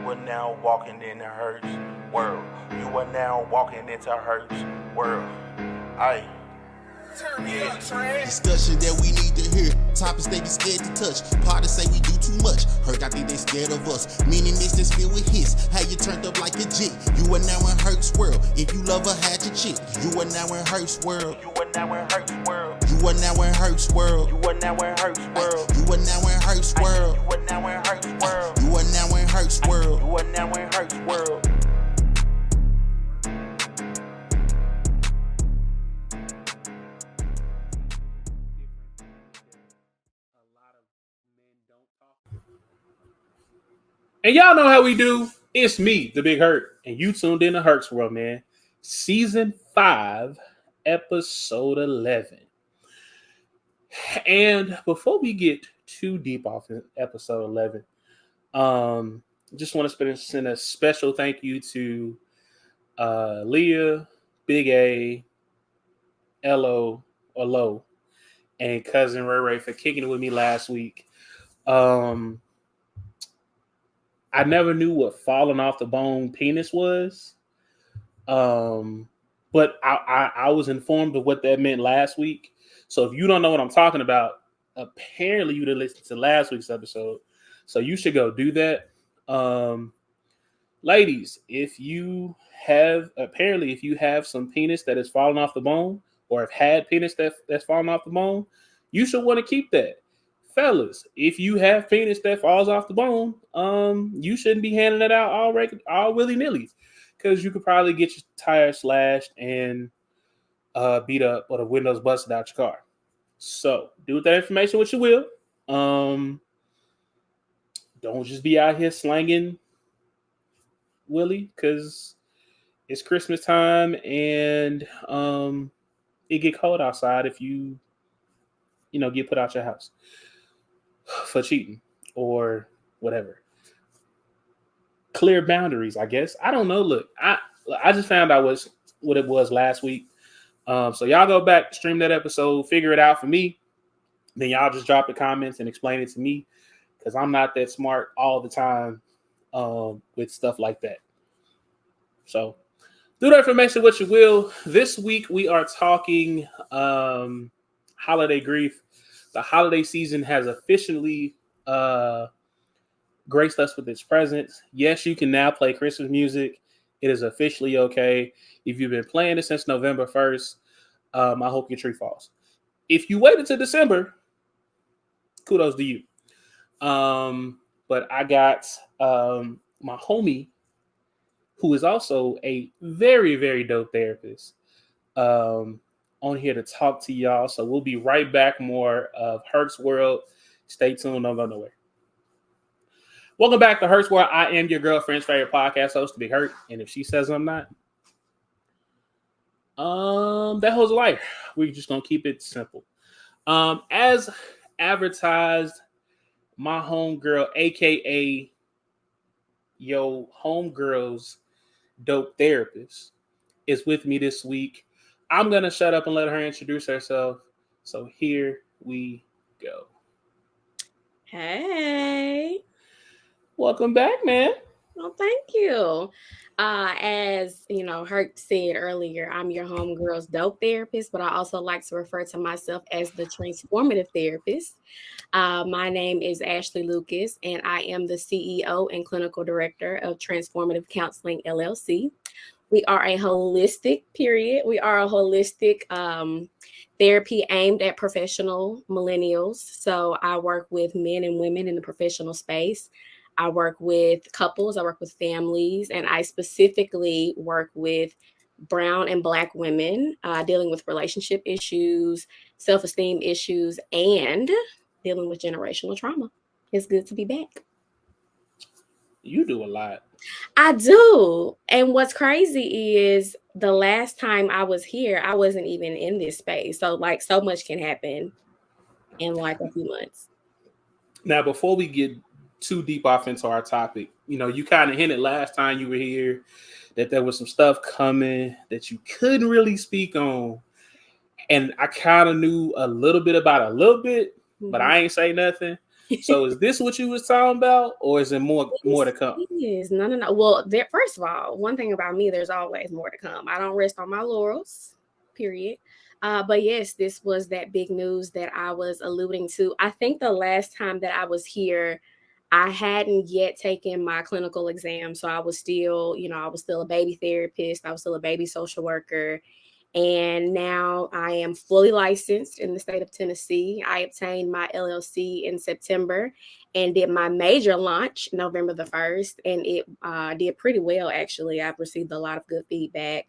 are now walking in the Hurts world. You are now walking into Hurts world. Aye. Discussion that we need to hear. Topics they be scared to touch. Parties say we do too much. Hurt, I think they scared of us. Meaning this is filled with hits. How you turned up like a jit. You are now in Hurts world. If you love her, had your chick. You are now in Hurts world. You are now in Hurts world. You are now in Hurts world. You are now in Hurts world. You are now in Hurts world. You are now in Hurts world. You are now in Hurts world. You are now in Hurts world. And y'all know how we do. It's me, the Big Hurt, and you tuned in to Hurts World, man. Season 5, episode 11. And before we get too deep off in episode 11, just want to send a special thank you to Leah, Big A, Lo, or Lo, and cousin Ray Ray for kicking it with me last week. I never knew what falling off the bone penis was. But I was informed of what that meant last week. So if you don't know what I'm talking about, apparently you didn't listen to last week's episode. So you should go do that. Ladies, if you have some penis that is falling off the bone, or have had penis that's fallen off the bone, you should want to keep that. Fellas, if you have penis that falls off the bone, you shouldn't be handing it out all willy-nilly, because you could probably get your tire slashed and beat up or the windows busted out your car. So do with that information what you will. Don't just be out here slanging willy, because it's Christmas time and it get cold outside if you get put out your house for cheating or whatever. Clear boundaries, I guess. I don't know. Look, I just found out what it was last week. So y'all go back, stream that episode, figure it out for me. Then y'all just drop the comments and explain it to me, because I'm not that smart all the time with stuff like that. So do that information what you will. This week we are talking holiday grief. The holiday season has officially graced us with its presence. Yes, you can now play Christmas music. It is officially okay. If you've been playing it since November 1st, I hope your tree falls. If you wait until December, kudos to you. But I got my homie, who is also a very, very dope therapist, on here to talk to y'all. So we'll be right back. More of Hurts World. Stay tuned. Don't go nowhere. Welcome back to Hurts World. I am your girlfriend's favorite podcast host, Big Hurt. And if she says I'm not, that hoe's a liar. We're just going to keep it simple. As advertised, my homegirl, a.k.a. yo homegirl's dope therapist, is with me this week. I'm going to shut up and let her introduce herself. So here we go. Hey. Welcome back, man. Well, thank you. As you know, Hurt said earlier, I'm your homegirl's dope therapist, but I also like to refer to myself as the transformative therapist. My name is Ashley Lucas, and I am the CEO and clinical director of Transformative Counseling LLC. We are a holistic therapy aimed at professional millennials. So I work with men and women in the professional space. I work with couples, I work with families, and I specifically work with Brown and Black women dealing with relationship issues, self-esteem issues, and dealing with generational trauma. It's good to be back. You do a lot. I do. And what's crazy is the last time I was here, I wasn't even in this space. So so much can happen in a few months. Now, before we get too deep off into our topic, you kind of hinted last time you were here that there was some stuff coming that you couldn't really speak on. And I kind of knew a little bit about it, but I ain't say nothing. So is this what you was talking about, or is it more to come? Yes, no. Well, first of all, one thing about me, there's always more to come. I don't rest on my laurels, period. But yes, this was that big news that I was alluding to. I think the last time that I was here, I hadn't yet taken my clinical exam. So I was still, I was still a baby therapist. I was still a baby social worker. And now I am fully licensed in the state of Tennessee. I obtained my LLC in September and did my major launch November the 1st. And it did pretty well, actually. I've received a lot of good feedback.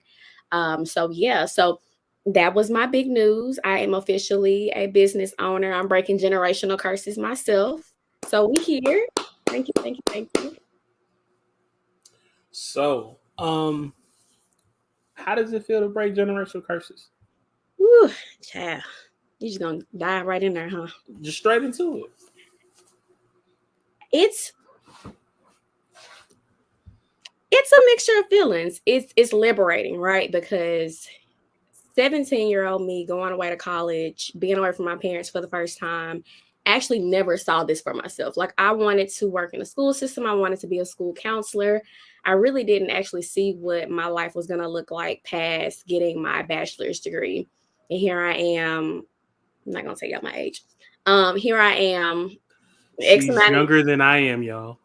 So that was my big news. I am officially a business owner. I'm breaking generational curses myself. So we here. Thank you. So, how does it feel to break generational curses? Woo, child. You're just gonna dive right in there, huh? Just straight into it. It's a mixture of feelings. It's liberating, right? Because 17-year-old me going away to college, being away from my parents for the first time, actually never saw this for myself. Like, I wanted to work in the school system. I wanted to be a school counselor. I really didn't actually see what my life was going to look like past getting my bachelor's degree. And here I am. I'm not going to tell y'all my age. Here I am. She's younger than I am, y'all.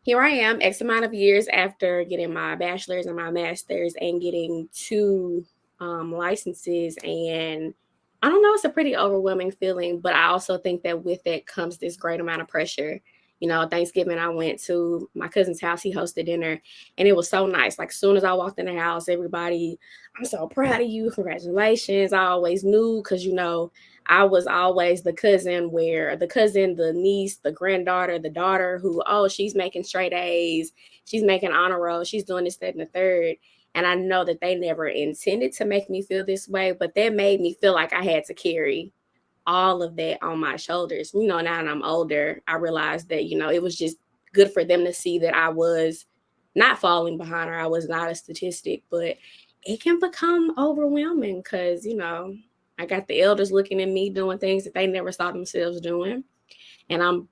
Here I am, X amount of years after getting my bachelor's and my master's and getting 2 licenses. And I don't know, it's a pretty overwhelming feeling, but I also think that with it comes this great amount of pressure. Thanksgiving, I went to my cousin's house. He hosted dinner and it was so nice. Like, as soon as I walked in the house, everybody, I'm so proud of you. Congratulations. I always knew, because, I was always the cousin, the niece, the granddaughter, the daughter who, she's making straight A's. She's making honor roll. She's doing this, that, and the third. And I know that they never intended to make me feel this way, but that made me feel like I had to carry all of that on my shoulders. Now that I'm older, I realized that, it was just good for them to see that I was not falling behind, or I was not a statistic. But it can become overwhelming because, I got the elders looking at me doing things that they never saw themselves doing. And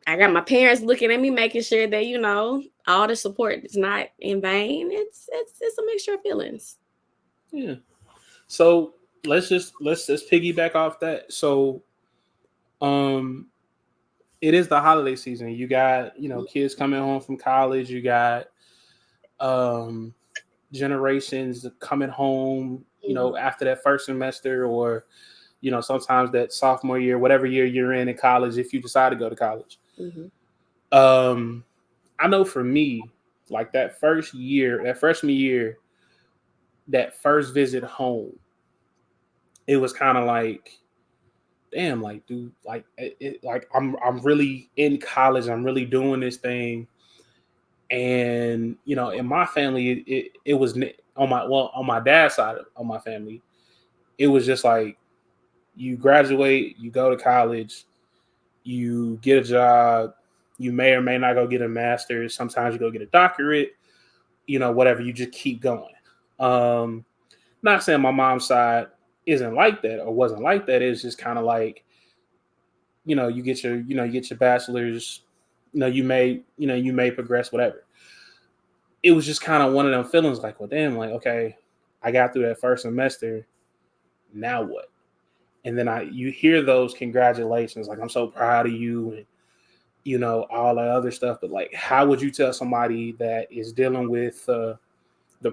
I got my parents looking at me, making sure that, all the support is not in vain. It's a mixture of feelings. Yeah. So let's just piggyback off that. So, it is the holiday season. You got, kids coming home from college. You got, generations coming home, after that first semester, or, sometimes that sophomore year, whatever year you're in college, if you decide to go to college. Mm-hmm. I know for me, like that freshman year, that first visit home, it was kind of like, damn, like, dude, like, like I'm really in college. I'm really doing this thing. And, in my family, it was on my dad's side of my family, it was just like, you graduate, you go to college, you get a job, you may or may not go get a master's. Sometimes you go get a doctorate, whatever, you just keep going. Not saying my mom's side isn't like that or wasn't like that. It's just kind of like, you get your bachelor's, you may progress, whatever. It was just kind of one of them feelings like, well, damn, like, okay, I got through that first semester. Now what? And then you hear those congratulations, like, I'm so proud of you, and, all that other stuff. But like, how would you tell somebody that is dealing with the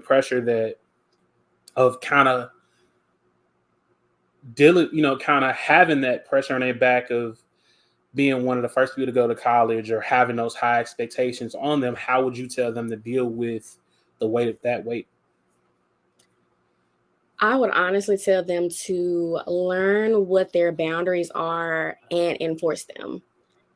pressure of kind of having that pressure on their back of being one of the first people to go to college, or having those high expectations on them? How would you tell them to deal with the weight of that weight? I would honestly tell them to learn what their boundaries are and enforce them.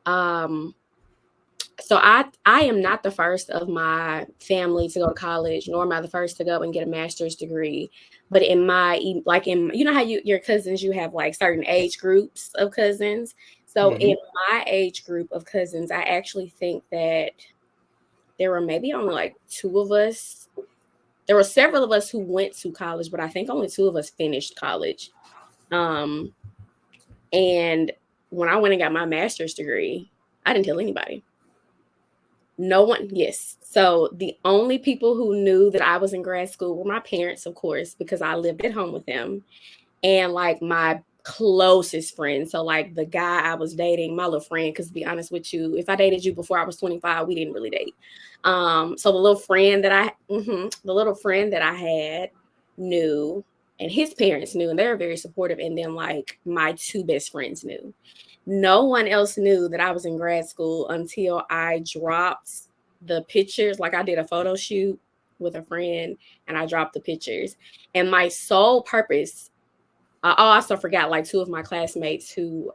So I am not the first of my family to go to college, nor am I the first to go and get a master's degree. But in how your cousins, you have like certain age groups of cousins. So Mm-hmm. In my age group of cousins, I actually think that there were maybe only like 2 of us. There were several of us who went to college, but I think only 2 of us finished college. And when I went and got my master's degree, I didn't tell anybody. No one, yes. So the only people who knew that I was in grad school were my parents, of course, because I lived at home with them, and like my closest friend. So like the guy I was dating, my little friend, because to be honest with you, if I dated you before I was 25, we didn't really date. So the little friend that I had knew, and his parents knew, and they were very supportive. And then like my two best friends knew. No one else knew that I was in grad school until I dropped the pictures. Like I did a photo shoot with a friend and I dropped the pictures. And my sole purpose, I also forgot like two of my classmates who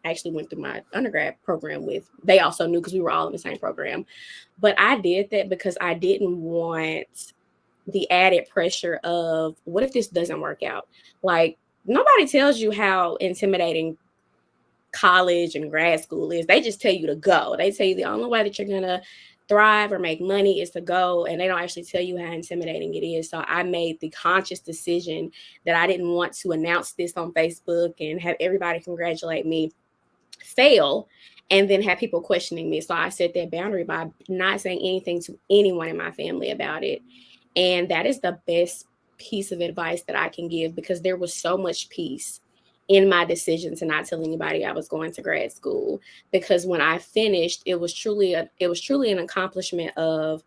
actually went through my undergrad program with, they also knew because we were all in the same program. But I did that because I didn't want the added pressure of what if this doesn't work out? Like nobody tells you how intimidating college and grad school is. They just tell you to go. They tell you the only way that you're gonna thrive or make money is to go, and they don't actually tell you how intimidating it is. So I made the conscious decision that I didn't want to announce this on Facebook and have everybody congratulate me, fail, and then have people questioning me. So I set that boundary by not saying anything to anyone in my family about it. And that is the best piece of advice that I can give, because there was so much peace in my decision to not tell anybody I was going to grad school, because when I finished, it was truly an accomplishment of,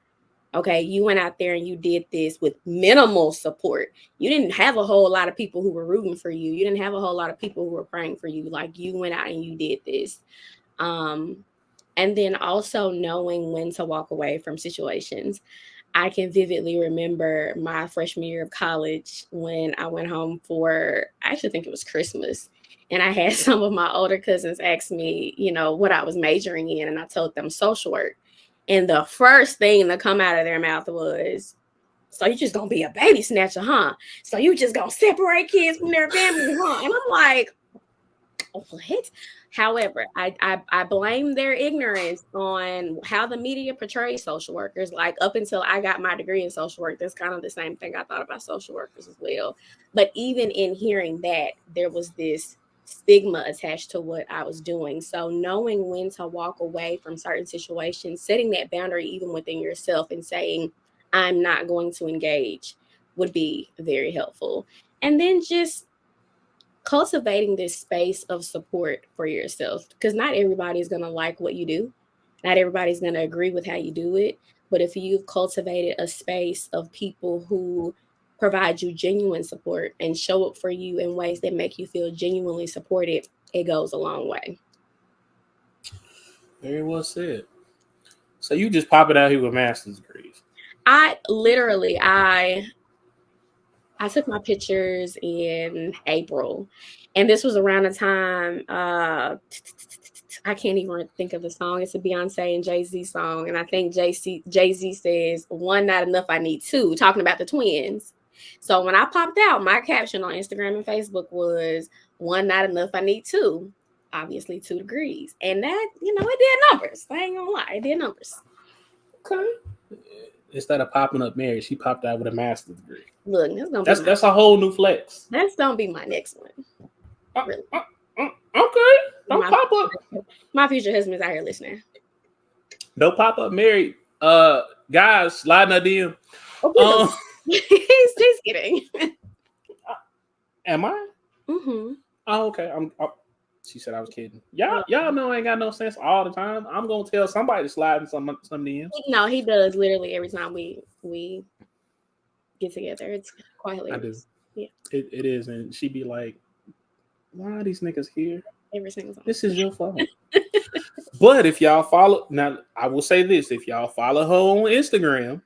okay, you went out there and you did this with minimal support. You didn't have a whole lot of people who were rooting for you. You didn't have a whole lot of people who were praying for you. Like you went out and you did this. And then also knowing when to walk away from situations. I can vividly remember my freshman year of college when I went home for, I actually think it was Christmas. And I had some of my older cousins ask me, what I was majoring in. And I told them social work. And the first thing to come out of their mouth was, so you just going to be a baby snatcher, huh? So you just going to separate kids from their families, huh? And I'm like, what? However, I blame their ignorance on how the media portrays social workers. Like up until I got my degree in social work, that's kind of the same thing I thought about social workers as well. But even in hearing that, there was this stigma attached to what I was doing. So knowing when to walk away from certain situations, setting that boundary even within yourself and saying, I'm not going to engage, would be very helpful. And then just cultivating this space of support for yourself, because not everybody is going to like what you do. Not everybody's going to agree with how you do it. But if you've cultivated a space of people who provide you genuine support and show up for you in ways that make you feel genuinely supported, it goes a long way. Very well said. So you just pop it out here with master's degrees. I took my pictures in April, and this was around the time, I can't even think of the song. It's a Beyonce and Jay-Z song. And I think Jay-Z says, one not enough, I need two, talking about the twins. So when I popped out, my caption on Instagram and Facebook was, one not enough, I need two. Obviously 2 degrees. And that, it did numbers. I ain't gonna lie, it did numbers. Okay. Instead of popping up Mary, she popped out with a master's degree. Look, that's a whole new flex. That's gonna be my next one. Really. Okay. Don't pop up. My future husband's out here listening. Don't pop up Mary. Guys, slide in DM. He's kidding. Am I? Mm-hmm. Oh, okay. She said I was kidding. Y'all know I ain't got no sense all the time. I'm gonna tell somebody to slide in some DMs. No, he does literally every time we get together. It's quite hilarious. I do. Yeah. It is, and she be like, why are these niggas here? Every single time. This is your fault. But if y'all follow, now I will say this, if y'all follow her on Instagram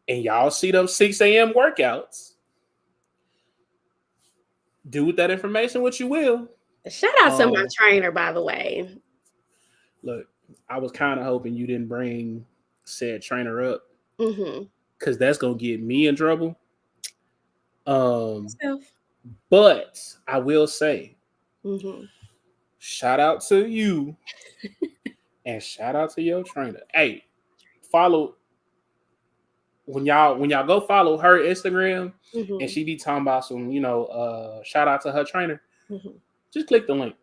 and y'all see them 6 a.m. workouts, do with that information what you will. Shout out to my trainer, by the way. Look, I was kind of hoping you didn't bring said trainer up, mm-hmm. because that's gonna get me in trouble. But I will say, mm-hmm. shout out to you and shout out to your trainer. Hey, follow when y'all go follow her Instagram, mm-hmm. and she be talking about some, shout out to her trainer. Mm-hmm. just click the link.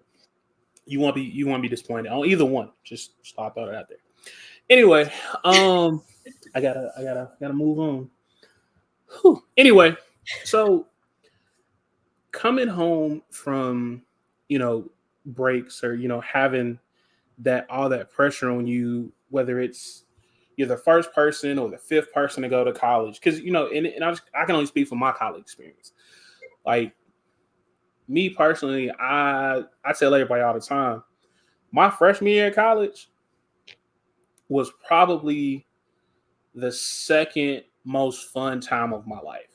You won't be disappointed on either one. Just stop it out there. Anyway, I gotta move on. Whew. Anyway, so coming home from breaks or having all that pressure on you, whether it's you're the first person or the fifth person to go to college, because I can only speak from my college experience. Like me personally, I tell everybody all the time, my freshman year of college was probably the second most fun time of my life.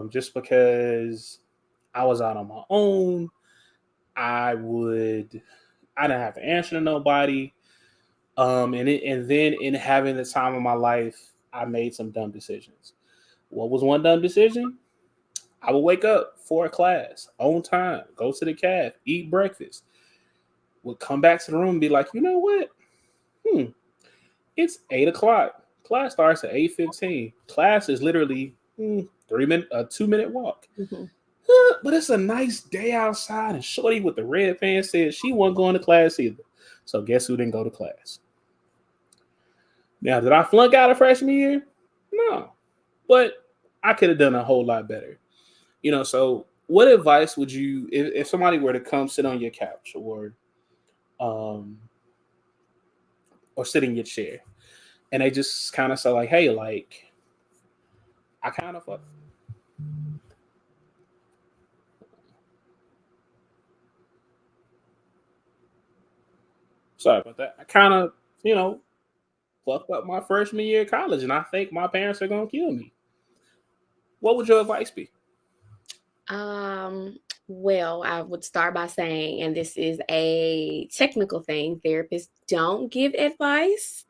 Just because I was out on my own. I didn't have to answer to nobody. And then in having the time of my life, I made some dumb decisions. What was one dumb decision? I would wake up for a class on time, go to the caf, eat breakfast, would come back to the room and be like, you know what? It's 8:00. Class starts at 8:15. Class is literally 2-minute walk. Mm-hmm. But it's a nice day outside, and Shorty with the red pants said she wasn't going to class either. So guess who didn't go to class? Now, did I flunk out of freshman year? No. But I could have done a whole lot better. So what advice would you, if somebody were to come sit on your couch or sit in your chair, and they just kind of say like, hey, like, I kind of fuck. Sorry about that. I kind of, fucked up my freshman year of college, and I think my parents are going to kill me. What would your advice be? Well, I would start by saying, and this is a technical thing, therapists don't give advice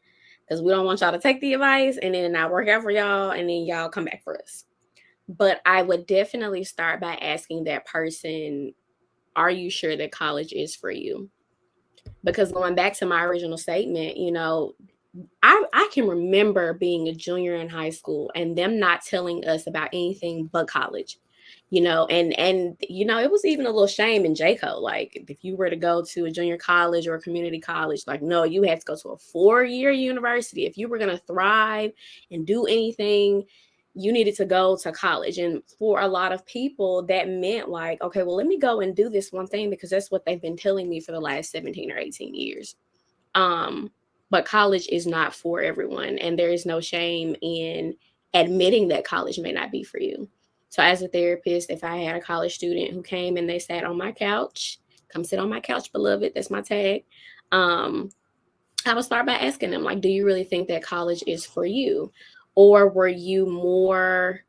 because we don't want y'all to take the advice and then not work out for y'all and then y'all come back for us. But I would definitely start by asking that person, are you sure that college is for you? Because going back to my original statement, I can remember being a junior in high school and them not telling us about anything but college, and it was even a little shame in JCO. Like if you were to go to a junior college or a community college, like, no, you had to go to a 4-year university. If you were going to thrive and do anything, you needed to go to college. And for a lot of people, that meant like, okay, well, let me go and do this one thing because that's what they've been telling me for the last 17 or 18 years. But college is not for everyone. And there is no shame in admitting that college may not be for you. So as a therapist, if I had a college student who came and they sat on my couch, come sit on my couch, beloved, that's my tag. I would start by asking them, like, do you really think that college is for you? Or were you more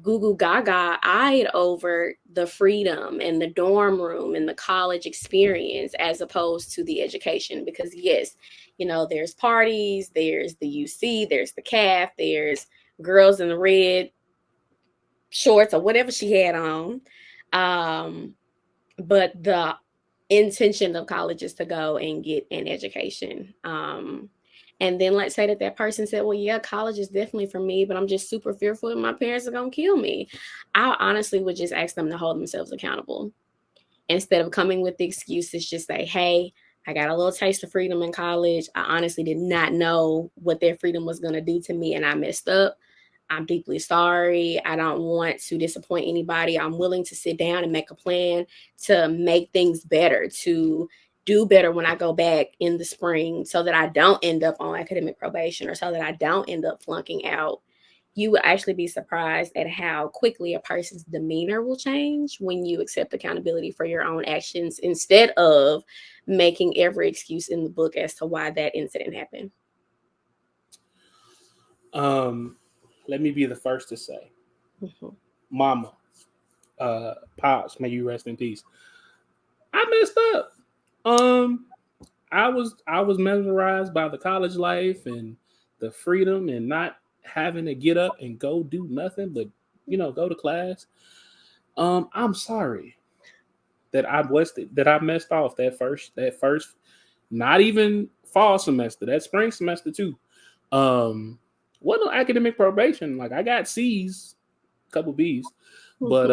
goo gaga eyed over the freedom and the dorm room and the college experience as opposed to the education? Because yes, there's parties, there's the UC, there's the CAF, there's girls in the red shorts or whatever she had on. But the intention of college is to go and get an education. And then let's say that person said, well, yeah, college is definitely for me, but I'm just super fearful that my parents are going to kill me. I honestly would just ask them to hold themselves accountable. Instead of coming with the excuses, just say, hey, I got a little taste of freedom in college. I honestly did not know what their freedom was going to do to me, and I messed up. I'm deeply sorry. I don't want to disappoint anybody. I'm willing to sit down and make a plan to make things better, to do better when I go back in the spring so that I don't end up on academic probation or so that I don't end up flunking out. You would actually be surprised at how quickly a person's demeanor will change when you accept accountability for your own actions instead of making every excuse in the book as to why that incident happened. Let me be the first to say, Mama, Pops, may you rest in peace. I messed up. I was mesmerized by the college life and the freedom and not having to get up and go do nothing but go to class. I'm sorry that I messed off that first not even fall semester, that spring semester too. Wasn't no academic probation. Like I got C's, a couple B's, but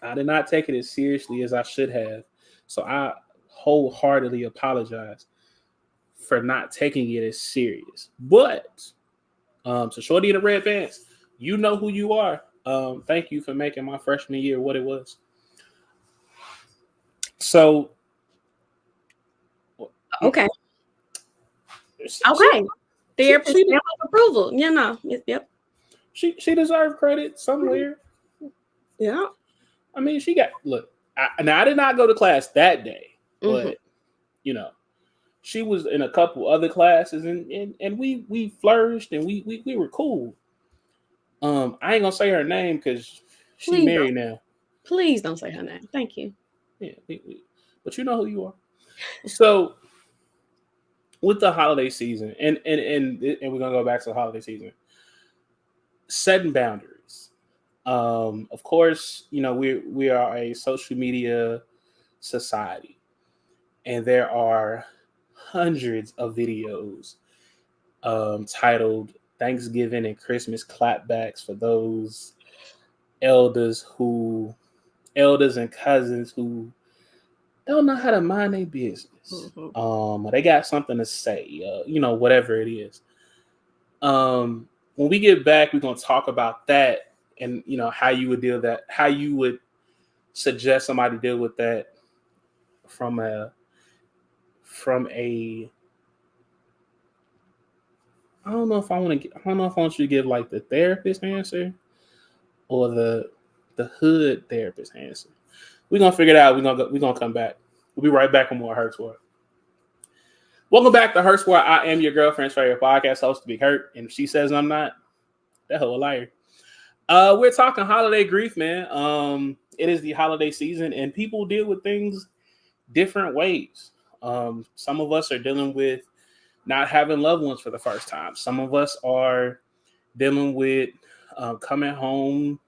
I did not take it as seriously as I should have. So I wholeheartedly apologize for not taking it as serious. But so Shorty in the red pants, you know who you are. Thank you for making my freshman year what it was. So Okay. she, Okay. Therapist she- stamp of approval. You know. Yep. she deserved credit somewhere. Yeah. I mean, she got look. I did not go to class that day, but Mhm. you know, she was in a couple other classes, and we flourished, and we were cool. I ain't gonna say her name because she Please married now. Please don't say her name. Thank you. Yeah, but you know who you are. So with the holiday season, and we're gonna go back to the holiday season, setting boundaries. Of course, you know we are a social media society, and there are hundreds of videos titled Thanksgiving and Christmas clapbacks for those elders and cousins who don't know how to mind their business. They got something to say, you know, whatever it is. When we get back, we're going to talk about that and, you know, how you would suggest somebody deal with that from a I don't know if I want you to give like the therapist answer or the hood therapist answer. We're gonna figure it out. We're gonna come back. We'll be right back with more Hurts World. Welcome back to Hurts World. I am your girlfriend's favorite podcast host, Big Hurt, and if she says I'm not, that hoe a liar. We're talking holiday grief, man. It is the holiday season, and people deal with things different ways. Some of us are dealing with not having loved ones for the first time. Some of us are dealing with coming home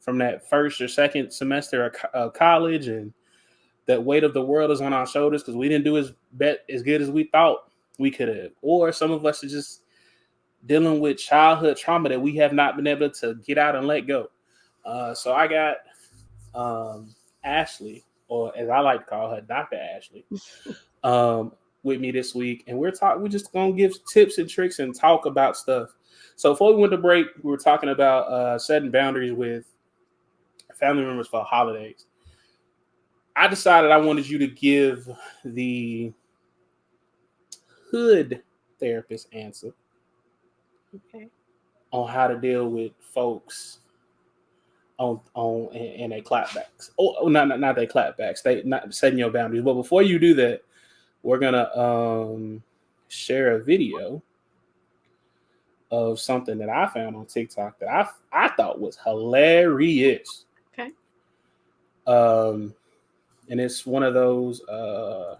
from that first or second semester of college, and that weight of the world is on our shoulders because we didn't do as good as we thought we could have. Or some of us are just dealing with childhood trauma that we have not been able to get out and let go. So I got Ashley, or as I like to call her, Dr. Ashley, with me this week, and we're just gonna give tips and tricks and talk about stuff. So before we went to break, we were talking about setting boundaries with family members for holidays. I decided I wanted you to give the hood therapist answer on how to deal with folks on their clapbacks. Oh, not their clapbacks. They not setting your boundaries. But before you do that, we're gonna share a video of something that I found on TikTok that I thought was hilarious. Okay. And it's one of those holiday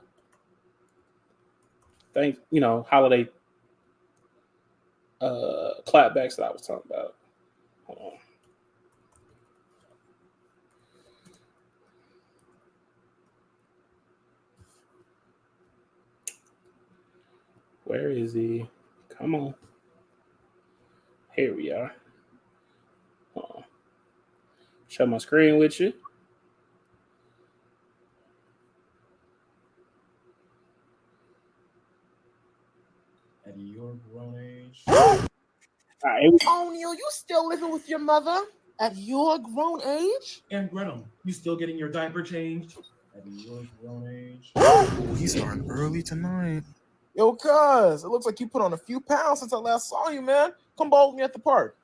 clapbacks that I was talking about. Hold on. Where is he? Come on. Here we are. Share my screen with you. At your grown age. O'Neal, you still living with your mother at your grown age? And Grenham, you still getting your diaper changed? At your grown age. Oh, he's starting early tonight. Yo, cuz, it looks like you put on a few pounds since I last saw you, man. Come bowl with me at the park.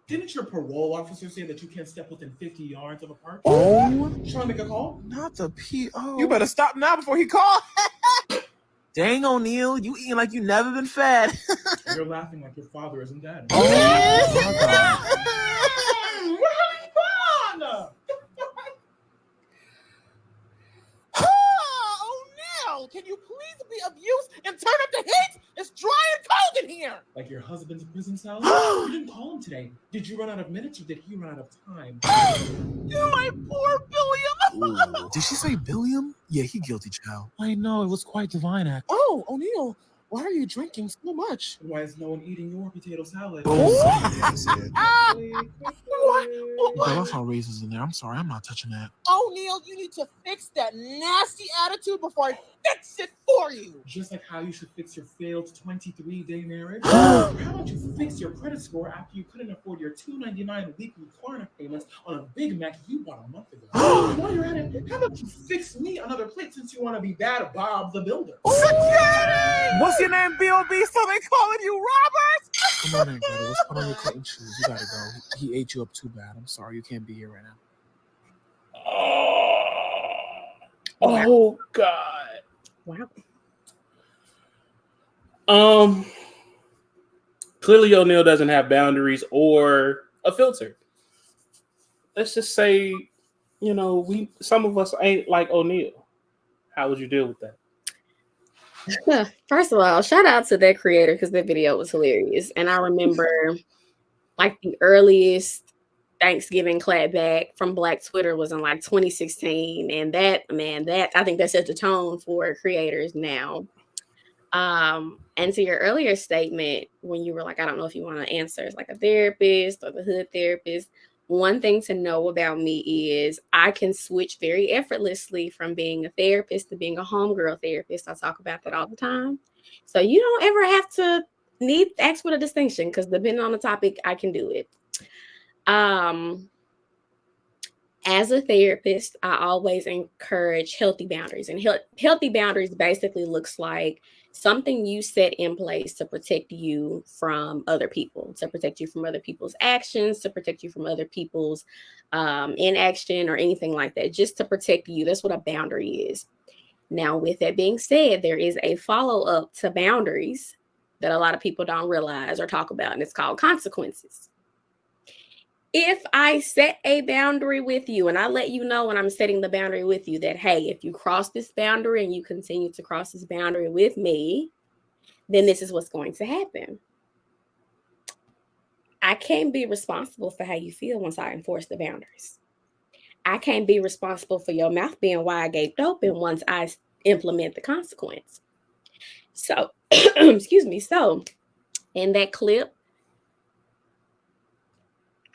Didn't your parole officer say that you can't step within 50 yards of a park? Oh, Trying to make a call? not the P.O. You better stop now before he calls. Dang, O'Neal, you eating like you never been fed. You're laughing like your father isn't dead. Oh, my God. We're having fun! O'Neal, can you please be of use and turn up the heat? It's dry and cold in here. Like your husband's prison cell? You didn't call him today. Did you run out of minutes or did he run out of time? You my poor Billiam. Did she say Billiam? Yeah, he guilty, child. I know, it was quite divine, act. Oh, O'Neal, Why are you drinking so much? Why is no one eating your potato salad? Boom. What? Girl, that's all raisins in there. I'm sorry, I'm not touching that. Oh, Neil, you need to fix that nasty attitude before I fix it for you. Just like how you should fix your failed 23-day marriage. How about you fix your credit score after you couldn't afford your $2.99 weekly Klarna payments on a Big Mac you bought a month ago? While you're at it, how about you fix me another plate since you want to be bad Bob the Builder? Security! What's your name, B.O.B.? So they calling you Robert? Come on in, buddy. Let's put on your cotton shoes. You gotta go. He ate you up too bad. I'm sorry, you can't be here right now. Oh God. Wow. Clearly O'Neal doesn't have boundaries or a filter. Let's just say, some of us ain't like O'Neal. How would you deal with that? First of all, shout out to that creator because that video was hilarious. And I remember like the earliest Thanksgiving clapback from Black Twitter was in like 2016. And that I think that set the tone for creators now. And to your earlier statement, when you were like, I don't know if you want to answer as like a therapist or the hood therapist, one thing to know about me is I can switch very effortlessly from being a therapist to being a homegirl therapist. I talk about that all the time. So you don't ever have to ask for the distinction because depending on the topic, I can do it. As a therapist, I always encourage healthy boundaries. And healthy boundaries basically looks like something you set in place to protect you from other people, to protect you from other people's actions, to protect you from other people's inaction or anything like that, just to protect you. That's what a boundary is. Now, with that being said, there is a follow-up to boundaries that a lot of people don't realize or talk about, and it's called consequences. If I set a boundary with you and I let you know when I'm setting the boundary with you that, hey, if you cross this boundary and you continue to cross this boundary with me, then this is what's going to happen. I can't be responsible for how you feel once I enforce the boundaries. I can't be responsible for your mouth being wide gaped open once I implement the consequence. So, excuse me. So in that clip,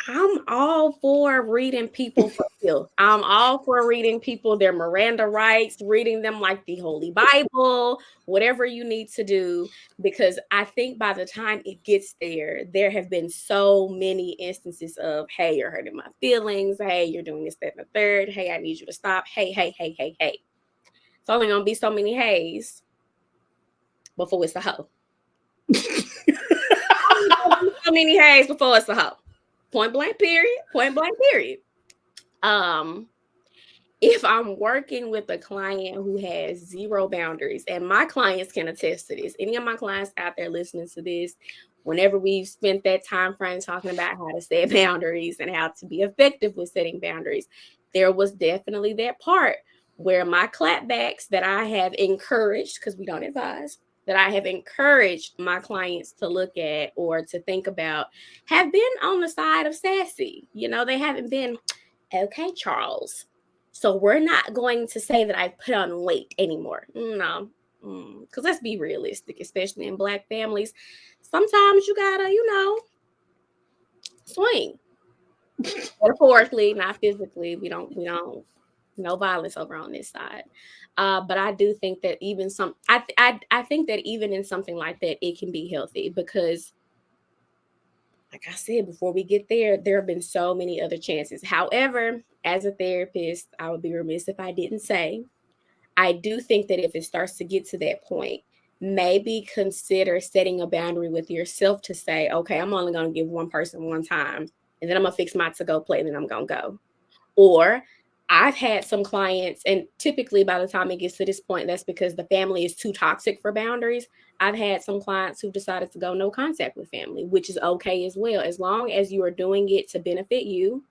I'm all for reading people for filth. I'm all for reading people their Miranda rights, reading them like the Holy Bible, whatever you need to do, because I think by the time it gets there, there have been so many instances of, hey, you're hurting my feelings. Hey, you're doing this, that, and the third. Hey, I need you to stop. Hey. It's only going to be so many hays before it's a hoe. So many hays before it's a hoe. Point blank period. If I'm working with a client who has zero boundaries, and my clients can attest to this, any of my clients out there listening to this, whenever we've spent that time frame talking about how to set boundaries and how to be effective with setting boundaries, there was definitely that part where my clapbacks that I have encouraged, because we don't advise, that I have encouraged my clients to look at or to think about have been on the side of sassy. They haven't been, okay, Charles, so we're not going to say that I put on weight anymore. No, because let's be realistic, especially in Black families. Sometimes you gotta, swing. Metaphorically, not physically. We don't, no violence over on this side. But I do think that even I think that even in something like that, it can be healthy because, like I said, before we get there, there have been so many other chances. However, as a therapist, I would be remiss if I didn't say, I do think that if it starts to get to that point, maybe consider setting a boundary with yourself to say, okay, I'm only going to give one person one time, and then I'm going to fix my to-go plate, and then I'm going to go. Or I've had some clients, and typically by the time it gets to this point, that's because the family is too toxic for boundaries. I've had some clients who decided to go no contact with family, which is okay as well. As long as you are doing it to benefit you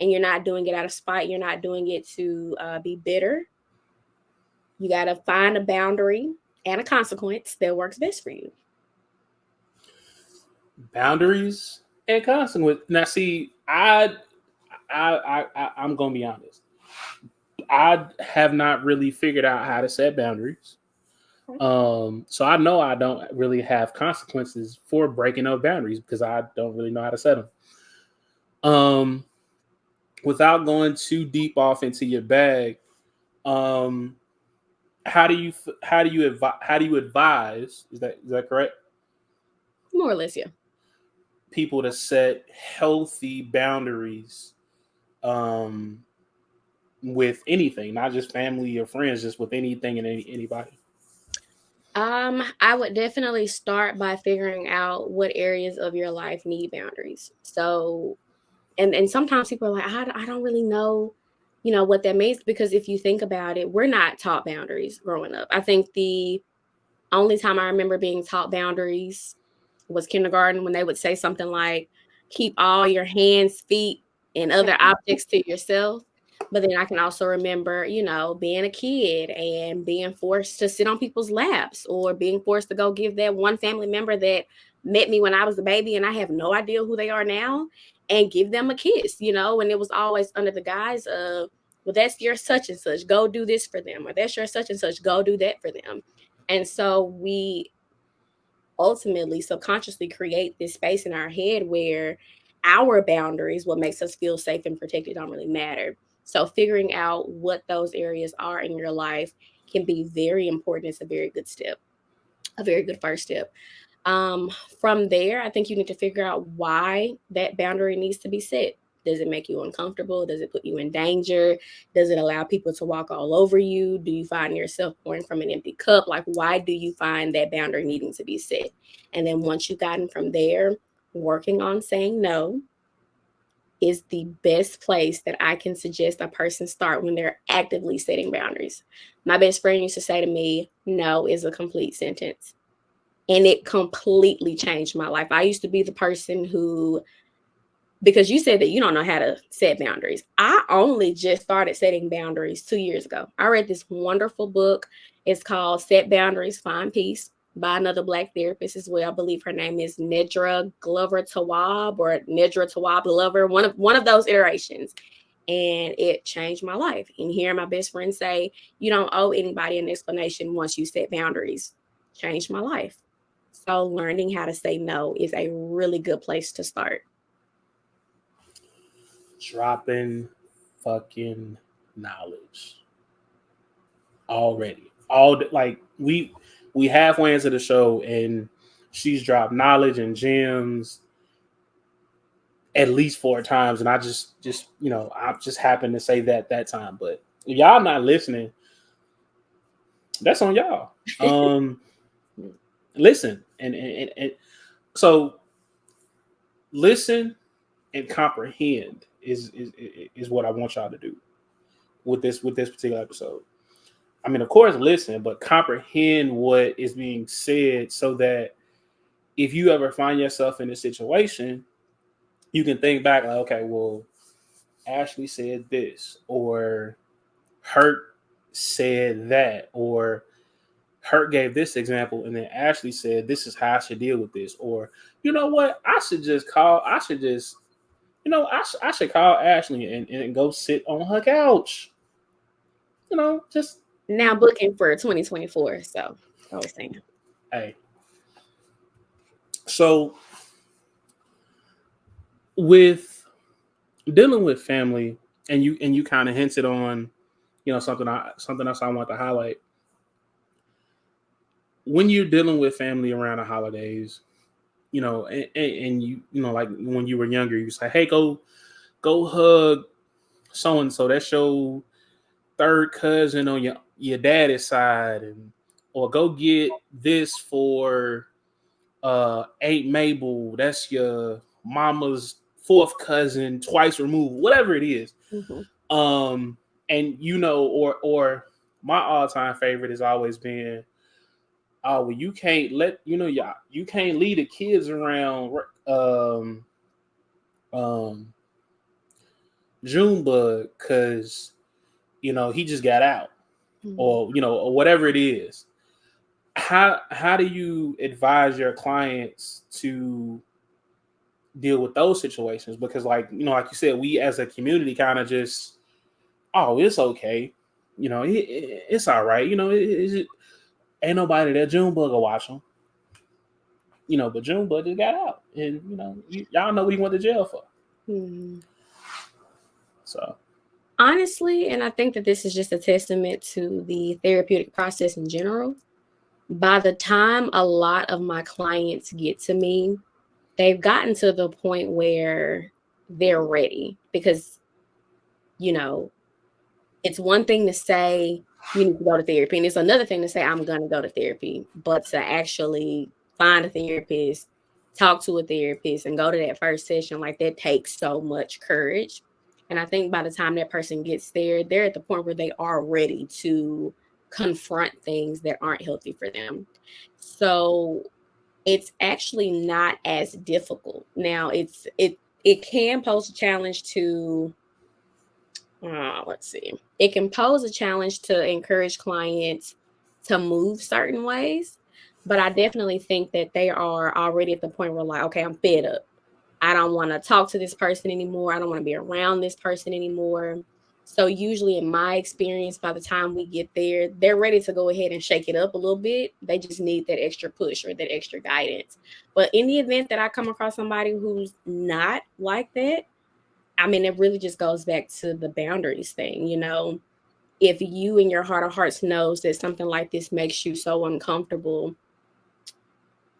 and you're not doing it out of spite, you're not doing it to be bitter. You got to find a boundary and a consequence that works best for you. Boundaries and consequence. Now, see, I'm going to be honest. I have not really figured out how to set boundaries. So I know I don't really have consequences for breaking up boundaries because I don't really know how to set them. Without going too deep off into your bag, how do you advise? Is that correct? More or less, yeah. People to set healthy boundaries, with anything, not just family or friends, just with anything and anybody. I would definitely start by figuring out what areas of your life need boundaries. So, and sometimes people are like, I don't really know, what that means, because if you think about it, we're not taught boundaries growing up. I think the only time I remember being taught boundaries was kindergarten, when they would say something like, keep all your hands, feet, and other objects to yourself. But then I can also remember, being a kid and being forced to sit on people's laps, or being forced to go give that one family member that met me when I was a baby and I have no idea who they are now, and give them a kiss, and it was always under the guise of, well, that's your such and such, go do this for them, or that's your such and such, go do that for them. And so we ultimately subconsciously create this space in our head where our boundaries, what makes us feel safe and protected, don't really matter. So figuring out what those areas are in your life can be very important. It's a very good step, a very good first step. From there, I think you need to figure out why that boundary needs to be set. Does it make you uncomfortable? Does it put you in danger? Does it allow people to walk all over you? Do you find yourself pouring from an empty cup? Like, why do you find that boundary needing to be set? And then once you've gotten from there, working on saying no is the best place that I can suggest a person start when they're actively setting boundaries. My best friend used to say to me, no is a complete sentence. And it completely changed my life. I used to be the person who, because you said that you don't know how to set boundaries. I only just started setting boundaries 2 years ago. I read this wonderful book. It's called Set Boundaries, Find Peace, by another Black therapist as well. I believe her name is Nedra Glover Tawwab, or Nedra Tawwab Glover, one of those iterations. And it changed my life. And hearing my best friend say, you don't owe anybody an explanation once you set boundaries, changed my life. So learning how to say no is a really good place to start. Dropping fucking knowledge already. Like we halfway into the show and she's dropped knowledge and gems at least 4 times, and I just I just happened to say that time. But if y'all not listening, that's on y'all. Listen and so listen and comprehend is what I want y'all to do with this particular episode. I mean, of course, listen, but comprehend what is being said, so that if you ever find yourself in a situation, you can think back like, okay, well, Ashley said this, or Hurt said that, or Hurt gave this example, and then Ashley said, this is how I should deal with this. Or, you know what? I should call Ashley and go sit on her couch. Just now booking for 2024. So I was saying, hey. So with dealing with family, and you kind of hinted on, something else I want to highlight. When you're dealing with family around the holidays, and you like when you were younger, you say, hey, go hug so and so. That's your third cousin on your daddy's side, or go get this for Aunt Mabel. That's your mama's fourth cousin, twice removed, whatever it is. Mm-hmm. And or my all-time favorite has always been, well, you can't let you can't leave the kids around Junebug because he just got out. Mm-hmm. or whatever it is. How do you advise your clients to deal with those situations? Because like you said, we as a community kind of just, oh, it's okay, it's all right, Ain't nobody there. Junebug will watch him. But Junebug just got out. And, y'all know what he went to jail for. Mhm. So. Honestly, and I think that this is just a testament to the therapeutic process in general. By the time a lot of my clients get to me, they've gotten to the point where they're ready because, it's one thing to say you need to go to therapy, and it's another thing to say I'm going to go to therapy, but to actually find a therapist, talk to a therapist, and go to that first session, like that takes so much courage. And I think by the time that person gets there, they're at the point where they are ready to confront things that aren't healthy for them. So it's actually not as difficult. Now it can pose a challenge to let's see. It can pose a challenge to encourage clients to move certain ways, but I definitely think that they are already at the point where like, okay, I'm fed up. I don't want to talk to this person anymore. I don't want to be around this person anymore. So usually in my experience, by the time we get there, they're ready to go ahead and shake it up a little bit. They just need that extra push or that extra guidance. But in the event that I come across somebody who's not like that, I mean, it really just goes back to the boundaries thing. If you in your heart of hearts knows that something like this makes you so uncomfortable,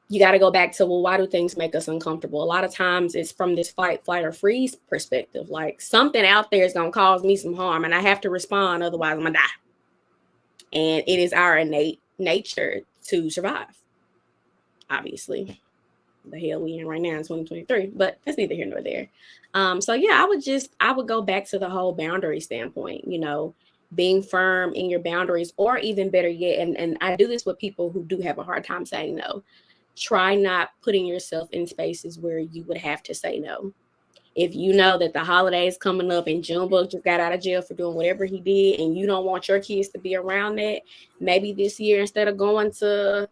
you got to go back to, well, why do things make us uncomfortable? A lot of times it's from this fight, flight, or freeze perspective. Like something out there is going to cause me some harm and I have to respond. Otherwise, I'm going to die. And it is our innate nature to survive. Obviously, the hell we in right now in 2023, but that's neither here nor there. So yeah, I would go back to the whole boundary standpoint, being firm in your boundaries, or even better yet, and I do this with people who do have a hard time saying no. Try not putting yourself in spaces where you would have to say no. If you know that the holidays coming up and Junebug just got out of jail for doing whatever he did, and you don't want your kids to be around that, maybe this year, instead of going to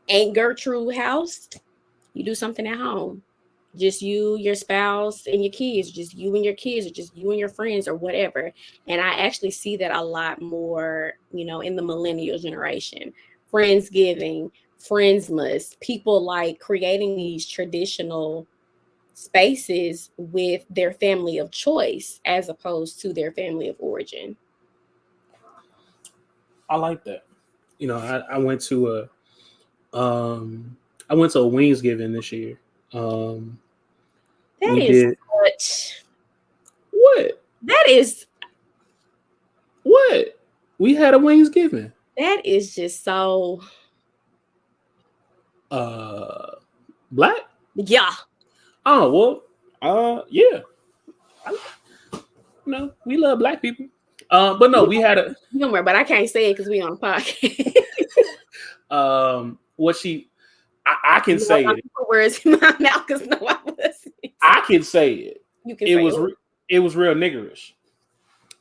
Aunt Gertrude's house, you do something at home. Just you, your spouse, and your kids, just you and your kids, or just you and your friends, or whatever. And I actually see that a lot more, in the millennial generation. Friendsgiving, Friendsmas, people like creating these traditional spaces with their family of choice as opposed to their family of origin. I like that. I went to a Wingsgiving this year. That we is did such. What? That is what? We had a Wingsgiving. That is just so black? Yeah. Oh, well, yeah. We love black people. But no, we had a humor, but I can't say it because we on a podcast. I can say it. Words in my mouth because no, I wasn't. I can say it. You can. It was real niggerish.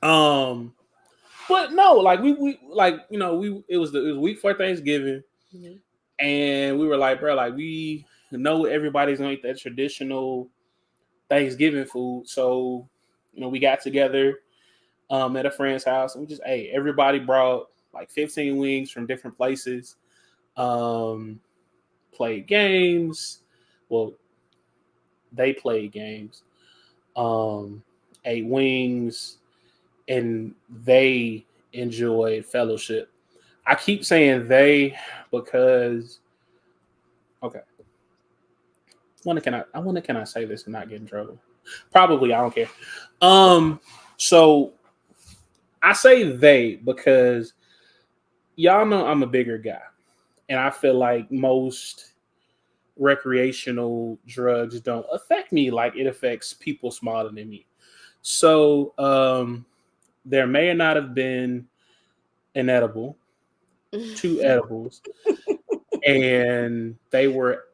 But no, like we like it was week before Thanksgiving, mm-hmm. And we were like, bro, like we know everybody's gonna eat that traditional Thanksgiving food, so we got together at a friend's house, and we just everybody brought like 15 wings from different places. Played games. Well, they played games. Ate wings, and they enjoyed fellowship. I keep saying they because I wonder can I say this and not get in trouble? Probably, I don't care. So I say they because y'all know I'm a bigger guy. And I feel like most recreational drugs don't affect me like it affects people smaller than me. So there may or not have been an edible, 2 edibles, and they were,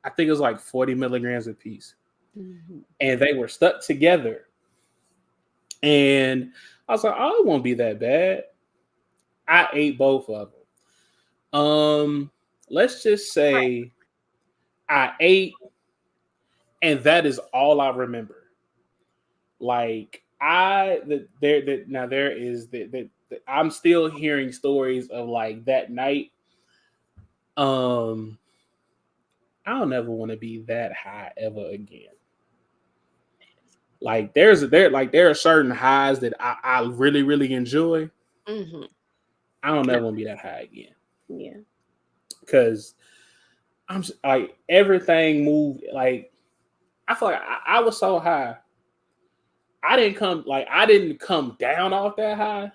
I think it was like 40 milligrams a piece. Mm-hmm. And they were stuck together. And I was like, oh, it won't be that bad. I ate both of them. Let's just say I ate, and that is all I remember. Like I'm still hearing stories of like that night I don't ever want to be that high ever again. Like there are certain highs that I really, really enjoy. Mm-hmm. I don't ever want to be that high again. Yeah. Because I'm like everything moved. Like I feel like I was so high. I didn't come down off that high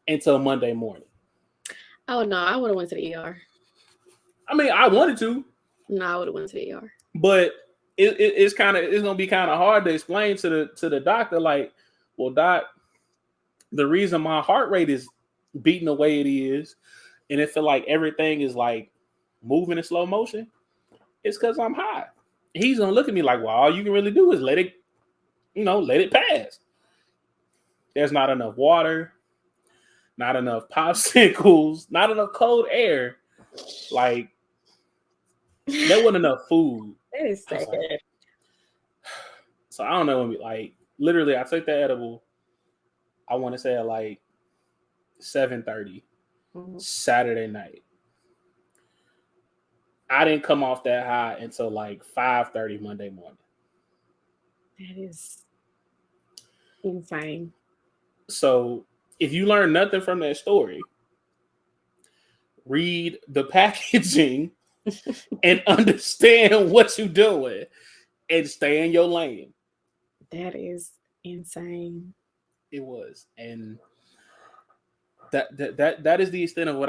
until Monday morning. Oh no, I would have went to the ER. I mean, I wanted to, No, I would have went to the ER. but it's gonna be kind of hard to explain to the doctor. Like, well, doc, the reason my heart rate is beating the way it is, and it feel like everything is like moving in slow motion, it's because I'm high. He's gonna look at me like, well, all you can really do is let it pass. There's not enough water, not enough popsicles, not enough cold air. Like, there wasn't enough food. That is sad. So I don't know. Like, literally, I took the edible. I want to say at like 7:30 Saturday night. I didn't come off that high until like 5:30 Monday morning. That is insane. So if you learn nothing from that story, read the packaging and understand what you're doing and stay in your lane. That is insane. It was. And that is the extent of what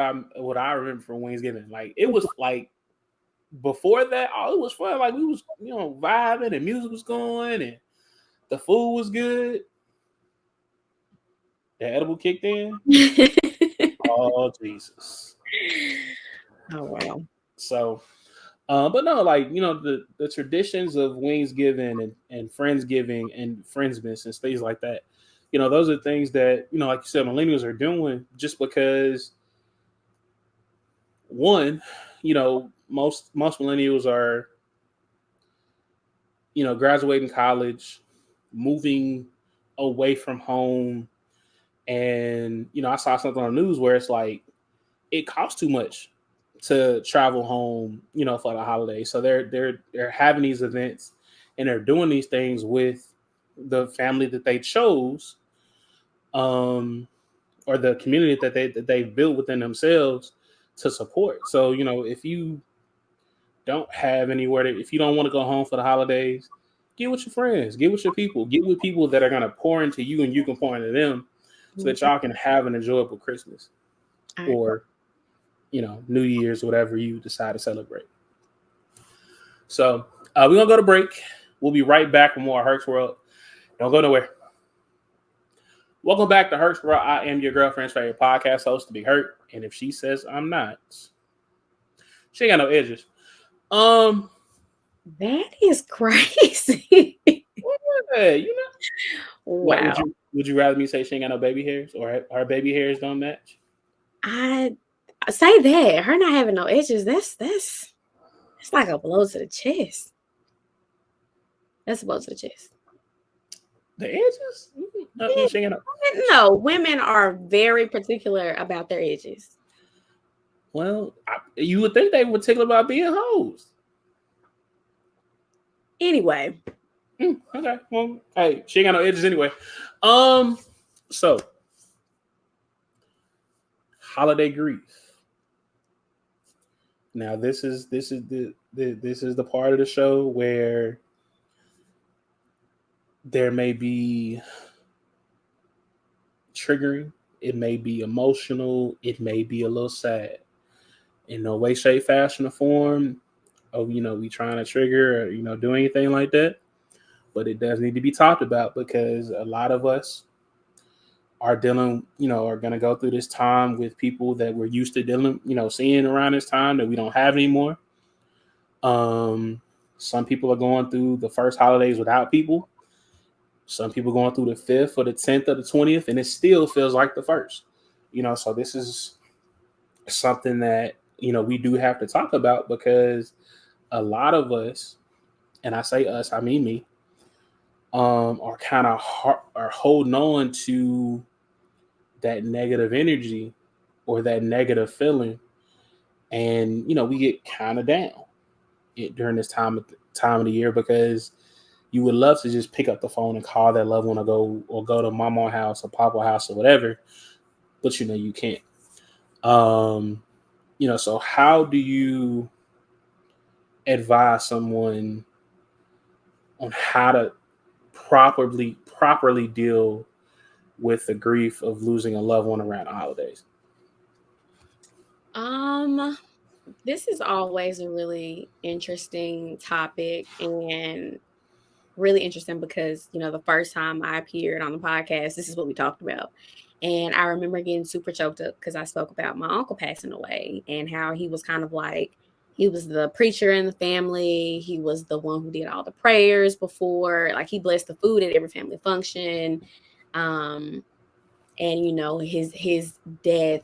I remember from Wingsgiving. Like, it was like before that, it was fun. Like, we was, vibing and music was going and the food was good. The edible kicked in. Oh, Jesus. Oh, wow. So, but no, like, the traditions of Wingsgiving and Friendsgiving and Friendsmas and things like that, those are things that, like you said, millennials are doing just because, one, most millennials are, graduating college, moving away from home. And, I saw something on the news where it's like, it costs too much to travel home, for the holidays. So they're having these events and they're doing these things with the family that they chose, or the community that they've built within themselves to support. So, if you don't have anywhere if you don't want to go home for the holidays, get with your friends, get with your people, get with people that are going to pour into you and you can pour into them, so that y'all can have an enjoyable Christmas or, New Year's, whatever you decide to celebrate. So we're going to go to break. We'll be right back with more Herc's World. Don't go nowhere. Welcome back to Herc's World. I am your girlfriend's favorite podcast host, to be Hurt. And if she says I'm not, she ain't got no edges. That is crazy. Yeah, Wow. Would you rather me say she ain't got no baby hairs, or her baby hairs don't match? I say that her not having no edges. That's like a blow to the chest. That's a blow to the chest. The edges? No, she ain't got no. Women are very particular about their edges. Well, you would think they were particular about being hoes. Anyway. Okay. Well, hey, she ain't got no edges anyway. So holiday grief. Now this is the part of the show where there may be triggering, it may be emotional, it may be a little sad. In no way, shape, fashion, or form, we trying to trigger or, do anything like that. But it does need to be talked about, because a lot of us are dealing, are going to go through this time with people that we're used to dealing, seeing around this time that we don't have anymore. Some people are going through the first holidays without people. Some people going through the 5th or the 10th or the 20th, and it still feels like the first. So this is something that, we do have to talk about, because a lot of us, and I say us, I mean me, are kind of are holding on to that negative energy or that negative feeling, And we get kind of down during this time of the year, because you would love to just pick up the phone and call that loved one, or go to mama's house or papa's house or whatever, but you can't. So how do you advise someone on how to properly deal with the grief of losing a loved one around the holidays? This is always a really interesting topic, and really interesting because, the first time I appeared on the podcast, this is what we talked about. And I remember getting super choked up because I spoke about my uncle passing away and how he was kind of like, he was the preacher in the family. He was the one who did all the prayers before, like he blessed the food at every family function. And his death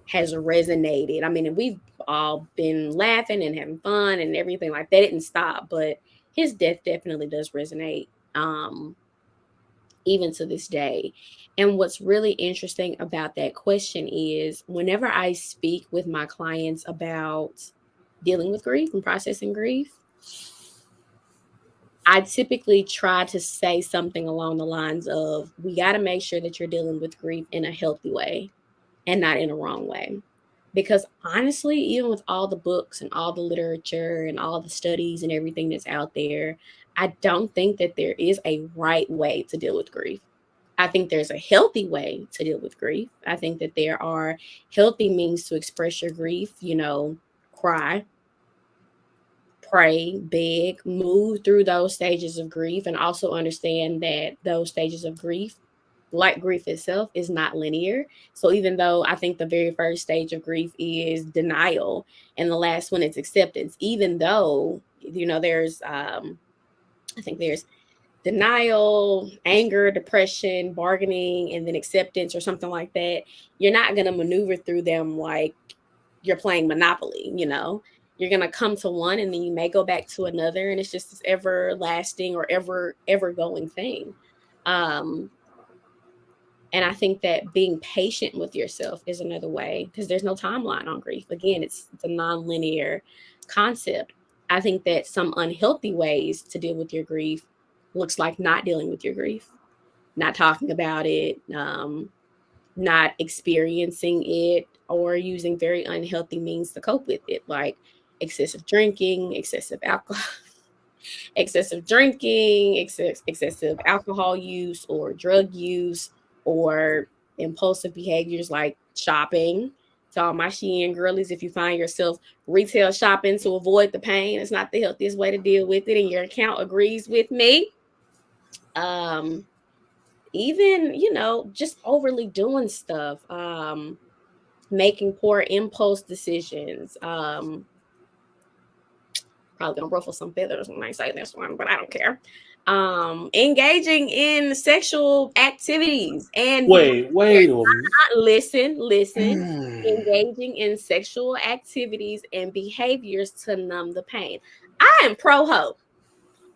has resonated. I mean, and we've all been laughing and having fun and everything like that. Didn't stop, but his death definitely does resonate, even to this day. And what's really interesting about that question is, whenever I speak with my clients about dealing with grief and processing grief, I typically try to say something along the lines of, we got to make sure that you're dealing with grief in a healthy way and not in a wrong way. Because honestly, even with all the books and all the literature and all the studies and everything that's out there, I don't think that there is a right way to deal with grief. I think there's a healthy way to deal with grief. I think that there are healthy means to express your grief, cry, pray, beg, move through those stages of grief, and also understand that those stages of grief, like grief itself, is not linear. So even though I think the very first stage of grief is denial and the last one is acceptance, even though, there's, I think there's denial, anger, depression, bargaining, and then acceptance or something like that, you're not going to maneuver through them like you're playing Monopoly, You're going to come to one and then you may go back to another, and it's just this everlasting or ever going thing. And I think that being patient with yourself is another way, because there's no timeline on grief. Again, it's a non-linear concept. I think that some unhealthy ways to deal with your grief looks like not dealing with your grief, not talking about it, not experiencing it, or using very unhealthy means to cope with it, like excessive drinking, excessive alcohol, excessive alcohol use, or drug use, or impulsive behaviors like shopping. To all my Shein girlies, if you find yourself retail shopping to avoid the pain, it's not the healthiest way to deal with it, and your account agrees with me. Even, just overly doing stuff, making poor impulse decisions, probably gonna ruffle some feathers when I say this one, but I don't care. Engaging in sexual activities and wait a minute. Listen. Engaging in sexual activities and behaviors to numb the pain. I am pro-ho.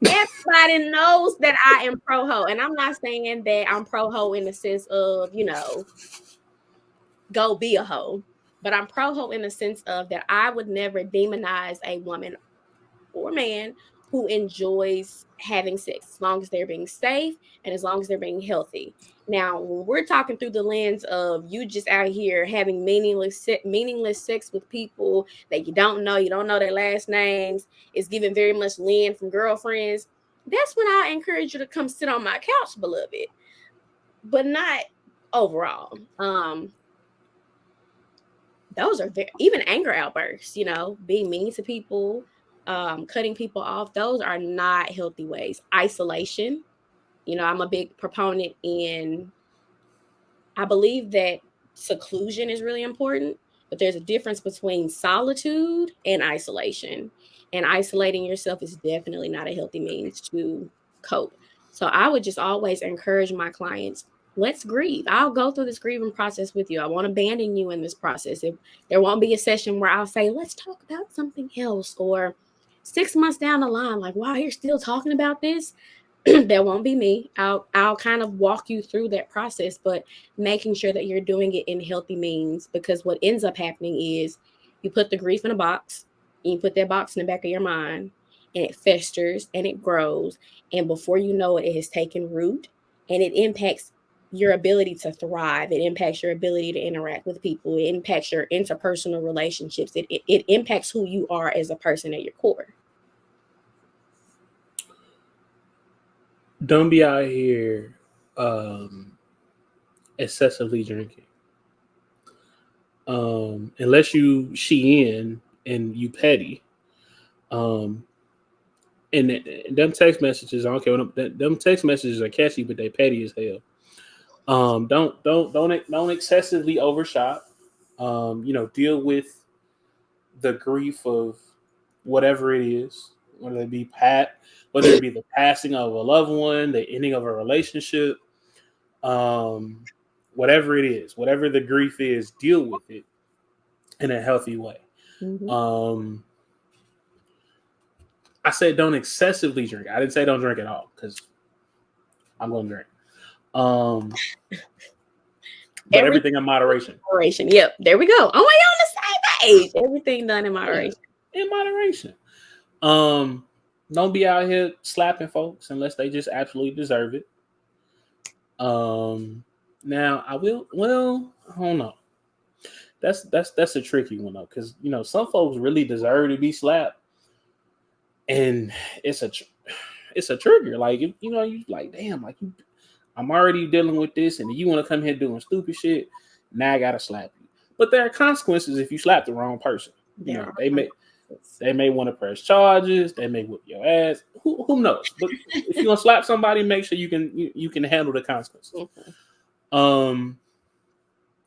Everybody knows that I am pro-ho, and I'm not saying that I'm pro-ho in the sense of, go be a hoe, but I'm pro-ho in the sense of that I would never demonize a woman or man who enjoys having sex, as long as they're being safe and as long as they're being healthy. Now, when we're talking through the lens of you just out here having meaningless sex with people that you don't know their last names, it's giving very much Lynn from Girlfriends, that's when I encourage you to come sit on my couch, beloved, but not overall. Those are even anger outbursts, being mean to people, cutting people off. Those are not healthy ways. Isolation. I'm a big proponent I believe that seclusion is really important, but there's a difference between solitude and isolation. And isolating yourself is definitely not a healthy means to cope. So I would just always encourage my clients, let's grieve. I'll go through this grieving process with you. I won't abandon you in this process. There won't be a session where I'll say, let's talk about something else, or 6 months down the line, like, wow, you're still talking about this. That won't be me. I'll kind of walk you through that process, but making sure that you're doing it in healthy means, because what ends up happening is You put the grief in a box, and you put that box in the back of your mind, and it festers and it grows. And before you know it, it has taken root, and it impacts your ability to thrive. It impacts your ability to interact with people. It impacts your interpersonal relationships. It impacts who you are as a person at your core. Don't be out here excessively drinking. Unless you Shein and you petty. And them text messages, I don't care what them text messages are catchy, but they petty as hell. Don't excessively overshop. Deal with the grief of whatever it is, whether it be the passing of a loved one, the ending of a relationship, whatever it is, whatever the grief is, deal with it in a healthy way. Mm-hmm. I said don't excessively drink. I didn't say don't drink at all because I'm going to drink. But everything in moderation. Moderation. Yep. There we go. Oh my God, on the same page. Everything done in moderation. Yeah, in moderation. Don't be out here slapping folks unless they just absolutely deserve it. Now I will. Well, I don't know. That's a tricky one though, because some folks really deserve to be slapped, and it's a trigger. Like you like, damn, like I'm already dealing with this, and you want to come here doing stupid shit. Now I gotta slap you. But there are consequences if you slap the wrong person. They may want to press charges. They may whip your ass. Who knows? But if you're gonna slap somebody, make sure you can handle the consequences. Mm-hmm.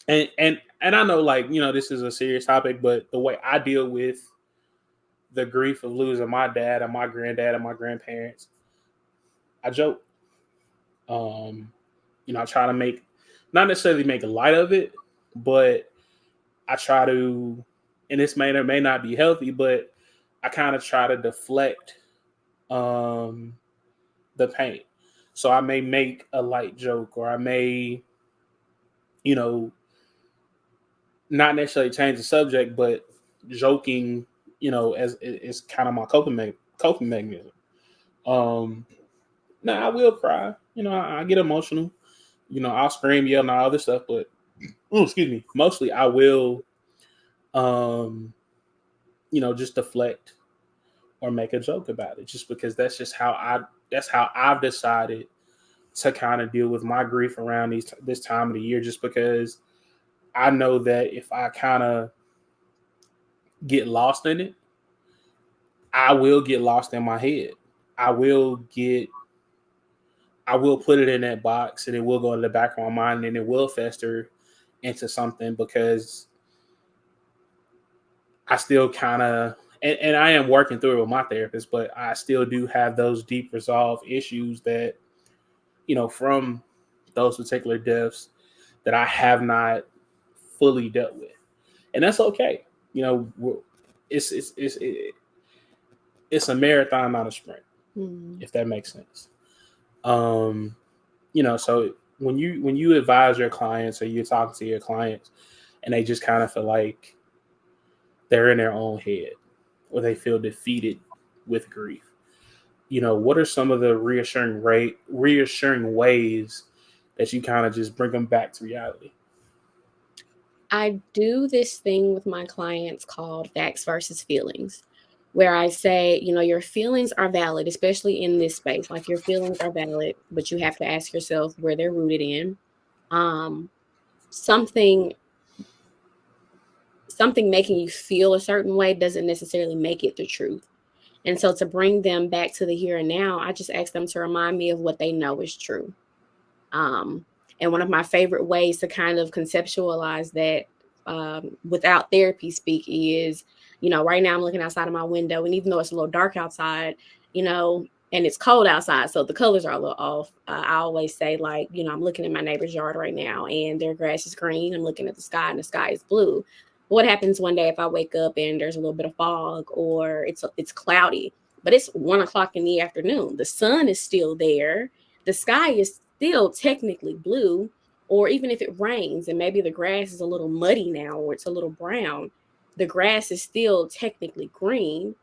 And I know, like, this is a serious topic, but the way I deal with the grief of losing my dad and my granddad and my grandparents, I joke. I try to not necessarily make light of it, but I try to, and this may or may not be healthy, but I kind of try to deflect the pain. So I may make a light joke, or I may, not necessarily change the subject, but joking, as it's kind of my coping mechanism. Now I will cry, I get emotional, I'll scream, yell, and all other stuff, but mostly I will, just deflect or make a joke about it, just because that's how I've decided to kind of deal with my grief around this time of the year, just because I know that if I kind of get lost in it, I will get lost in my head. I will put it in that box, and it will go in the back of my mind, and it will fester into something, because I still kind of, and I am working through it with my therapist, but I still do have those deep resolve issues that, from those particular deaths that I have not fully dealt with. And that's okay. It's a marathon, not a sprint, if that makes sense. So when you advise your clients, or you're talking to your clients, and they just kind of feel like they're in their own head, or they feel defeated with grief, what are some of the reassuring ways that you kind of just bring them back to reality? I do this thing with my clients called facts versus feelings, where I say, your feelings are valid, especially in this space. Like, your feelings are valid, but you have to ask yourself where they're rooted in. Something making you feel a certain way doesn't necessarily make it the truth. And so to bring them back to the here and now, I just ask them to remind me of what they know is true. And one of my favorite ways to kind of conceptualize that without therapy speak is, right now I'm looking outside of my window, and even though it's a little dark outside, and it's cold outside, so the colors are a little off. I always say, like, I'm looking at my neighbor's yard right now, and their grass is green. I'm looking at the sky, and the sky is blue. What happens one day if I wake up and there's a little bit of fog, or it's cloudy, but it's 1:00 in the afternoon? The sun is still there. The sky is still technically blue. Or even if it rains and maybe the grass is a little muddy now, or it's a little brown, the grass is still technically green,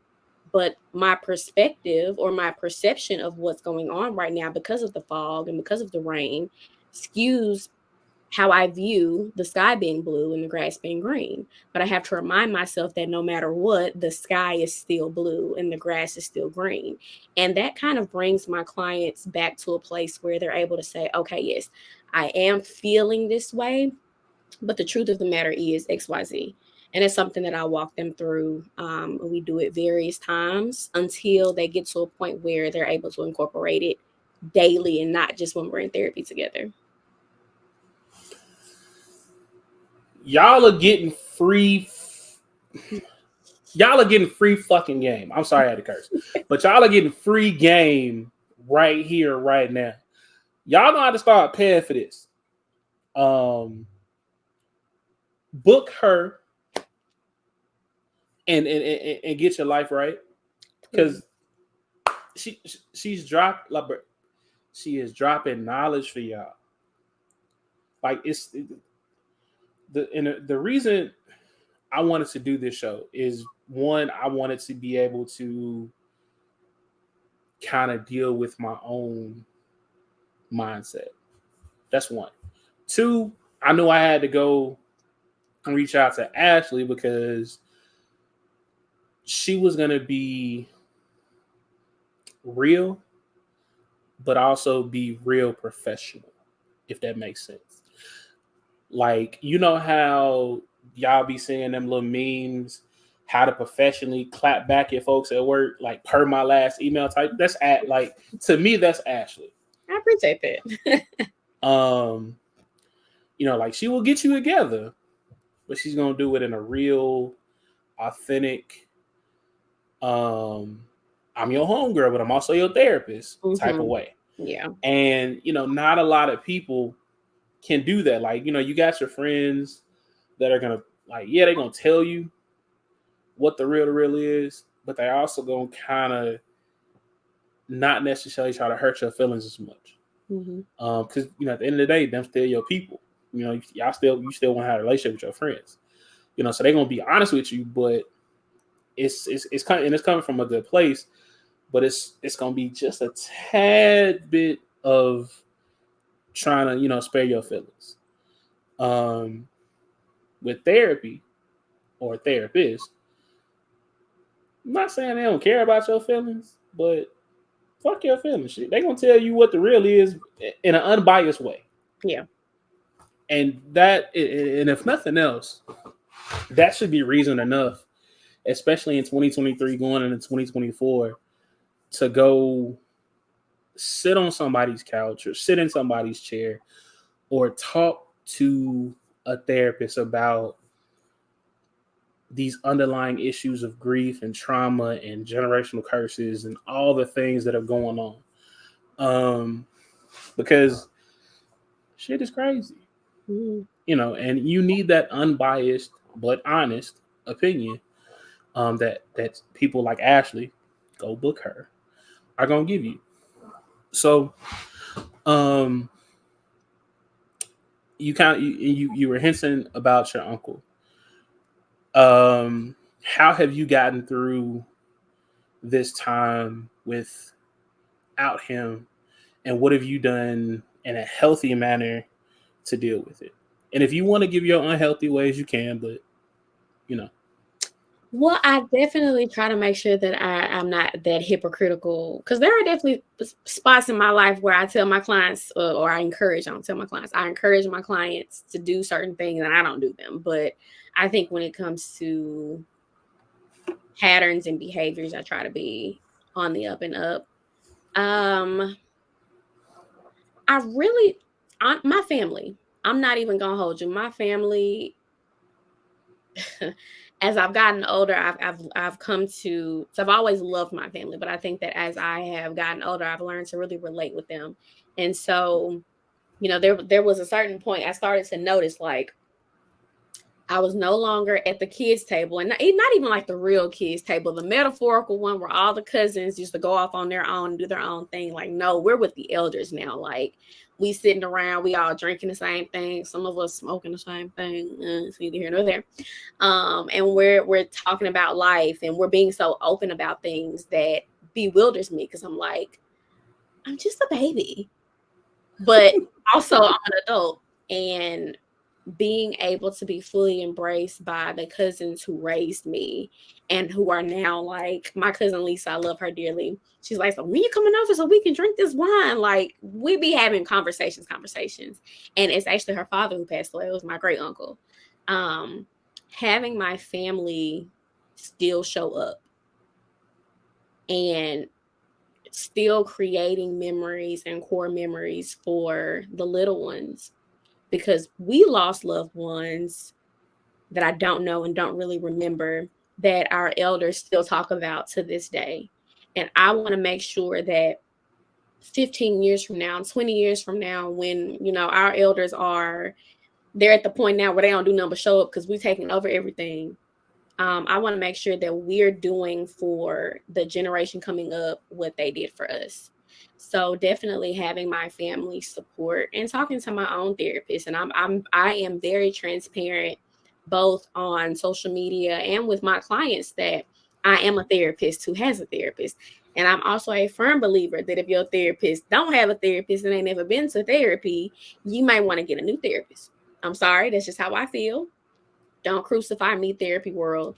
but my perspective or my perception of what's going on right now because of the fog and because of the rain skews how I view the sky being blue and the grass being green. But I have to remind myself that no matter what, the sky is still blue and the grass is still green. And that kind of brings my clients back to a place where they're able to say, okay, yes, I am feeling this way, but the truth of the matter is XYZ. And it's something that I walk them through. We do it various times until they get to a point where they're able to incorporate it daily and not just when we're in therapy together. Y'all are getting free fucking game. I'm sorry I had to curse. But y'all are getting free game right here, right now. Y'all know how to start paying for this. Book her and get your life right. Because she is dropping knowledge for y'all. Like the reason I wanted to do this show is, one, I wanted to be able to kind of deal with my own mindset. That's one. Two, I knew I had to go and reach out to Ashley because she was going to be real, but also be real professional, if that makes sense. Like, you know how y'all be seeing them little memes, how to professionally clap back at folks at work, like per my last email type. That's to me, that's Ashley. I appreciate that. Like, she will get you together, but she's gonna do it in a real, authentic, I'm your homegirl, but I'm also your therapist type of way. Yeah. And not a lot of people can do that. Like, you got your friends that are gonna they're gonna tell you what the real is, but they're also gonna kind of not necessarily try to hurt your feelings as much. Because at the end of the day, them still your people. You still want to have a relationship with your friends. So they're gonna be honest with you, but it's coming from a good place, but it's gonna be just a tad bit of trying to spare your feelings. With therapy or therapist, I'm not saying they don't care about your feelings, but fuck your feelings. They're gonna tell you what the real is in an unbiased way. Yeah. And if nothing else, that should be reason enough, especially in 2023 going into 2024, to go sit on somebody's couch or sit in somebody's chair or talk to a therapist about these underlying issues of grief and trauma and generational curses and all the things that are going on. Because shit is crazy. And you need that unbiased but honest opinion that people like Ashley, go book her, are gonna give you. So you were hinting about your uncle. How have you gotten through this time without him, and what have you done in a healthy manner to deal with it? And if you want to give your unhealthy ways, you can, but Well, I definitely try to make sure that I'm not that hypocritical, because there are definitely spots in my life where I tell my clients, or I encourage my clients to do certain things and I don't do them. But I think when it comes to patterns and behaviors, I try to be on the up and up. My family, I'm not even gonna hold you. My family, as I've gotten older, I've come to, so I've always loved my family, but I think that as I have gotten older, I've learned to really relate with them. And so, there was a certain point I started to notice, like, I was no longer at the kids' table, and not even like the real kids' table, the metaphorical one where all the cousins used to go off on their own and do their own thing. Like, no, we're with the elders now. Like, we sitting around, we all drinking the same thing. Some of us smoking the same thing. It's neither here nor there. And we're talking about life, and we're being so open about things that bewilders me because I'm like, I'm just a baby, but also I'm an adult, and being able to be fully embraced by the cousins who raised me and who are now like my cousin Lisa. I love her dearly. She's like, so when you coming over so we can drink this wine? Like, we be having conversations. And it's actually her father who passed away. It was my great uncle. Having my family still show up and still creating memories and core memories for the little ones, because we lost loved ones that I don't know and don't really remember that our elders still talk about to this day. And I want to make sure that 15 years from now, 20 years from now, when, you know, our elders they're at the point now where they don't do nothing but show up because we're taking over everything. I want to make sure that we're doing for the generation coming up what they did for us. So definitely having my family support and talking to my own therapist. And I am very transparent both on social media and with my clients that I am a therapist who has a therapist. And I'm also a firm believer that if your therapist don't have a therapist and they never been to therapy, you might want to get a new therapist. I'm sorry, that's just how I feel. Don't crucify me, therapy world.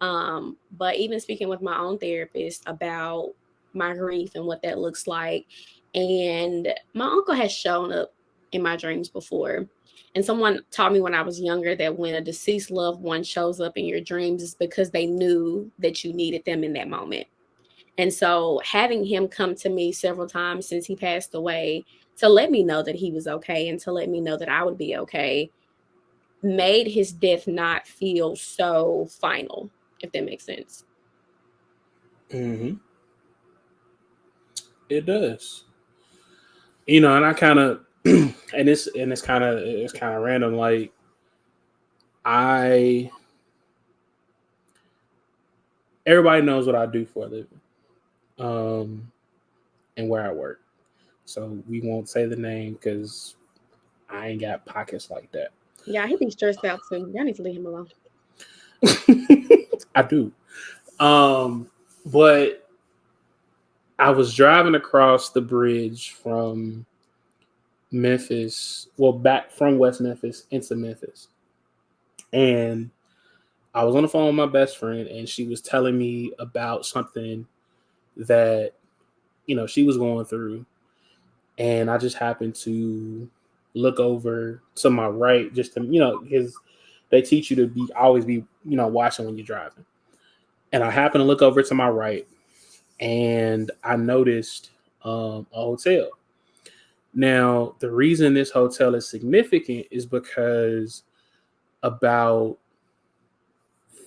But even speaking with my own therapist about my grief and what that looks like. And my uncle has shown up in my dreams before. And someone taught me when I was younger that when a deceased loved one shows up in your dreams, it's because they knew that you needed them in that moment. And so having him come to me several times since he passed away to let me know that he was okay and to let me know that I would be okay made his death not feel so final, if that makes sense. Mm-hmm. It does. You know, and I kind of, and it's kind of random. Like, everybody knows what I do for a living, and where I work. So we won't say the name because I ain't got pockets like that. Yeah, he be stressed out too. Y'all need to leave him alone. I do. But I was driving across the bridge from Memphis, back from West Memphis into Memphis. And I was on the phone with my best friend, and she was telling me about something that, you know, she was going through. And I just happened to look over to my right, just to, you know, because they teach you to always be, you know, watching when you're driving. And I happened to look over to my right, and I noticed a hotel. Now, the reason this hotel is significant is because about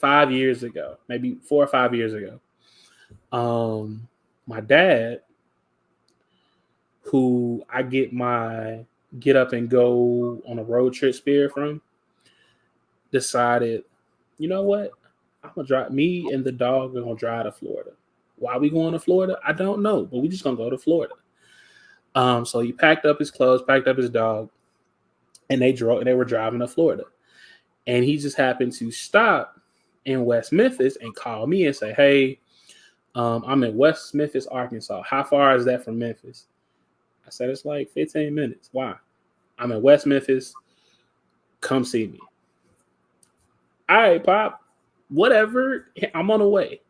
5 years ago, maybe 4 or 5 years ago, my dad, who I get my get up and go on a road trip spirit from, decided, you know what? I'm gonna drive. Me and the dog are gonna drive to Florida. Why we going to Florida? I don't know, but we just gonna go to Florida. So he packed up his clothes, packed up his dog, and they were driving to Florida. And he just happened to stop in West Memphis and call me and say, "Hey, I'm in West Memphis, Arkansas. How far is that from Memphis?" I said, "It's like 15 minutes. Why?" "I'm in West Memphis. Come see me." "All right, Pop. Whatever. I'm on the way."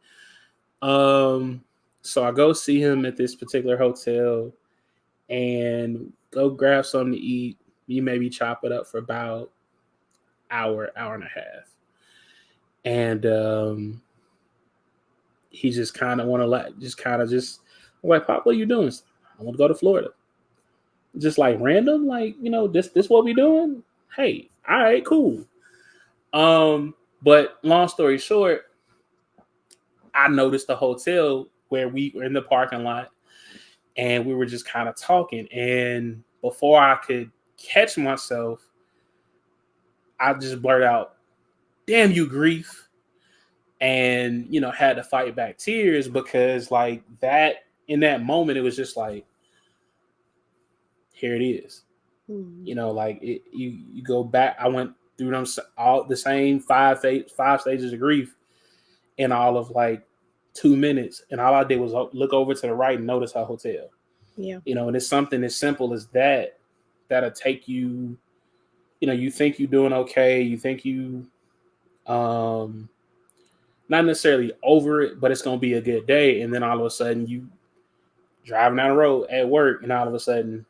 So I go see him at this particular hotel and go grab something to eat. You maybe chop it up for about hour and a half. And he just kind of want to I'm like, "Pop, what are you doing?" "I want to go to Florida." Just like random, like, you know, this what we doing? Hey, all right, cool. But long story short, I noticed the hotel where we were in the parking lot, and we were just kind of talking. And before I could catch myself, I just blurted out, damn you, grief. And, you know, had to fight back tears because like that in that moment, it was just like, here it is. You know, like you go back. I went through them all the same five stages of grief in all of like 2 minutes, and all I did was look over to the right and notice her hotel. Yeah, you know, and it's something as simple as that that'll take you. You know, you think you're doing okay, you think you, not necessarily over it, but it's gonna be a good day, and then all of a sudden you driving down the road at work, and all of a sudden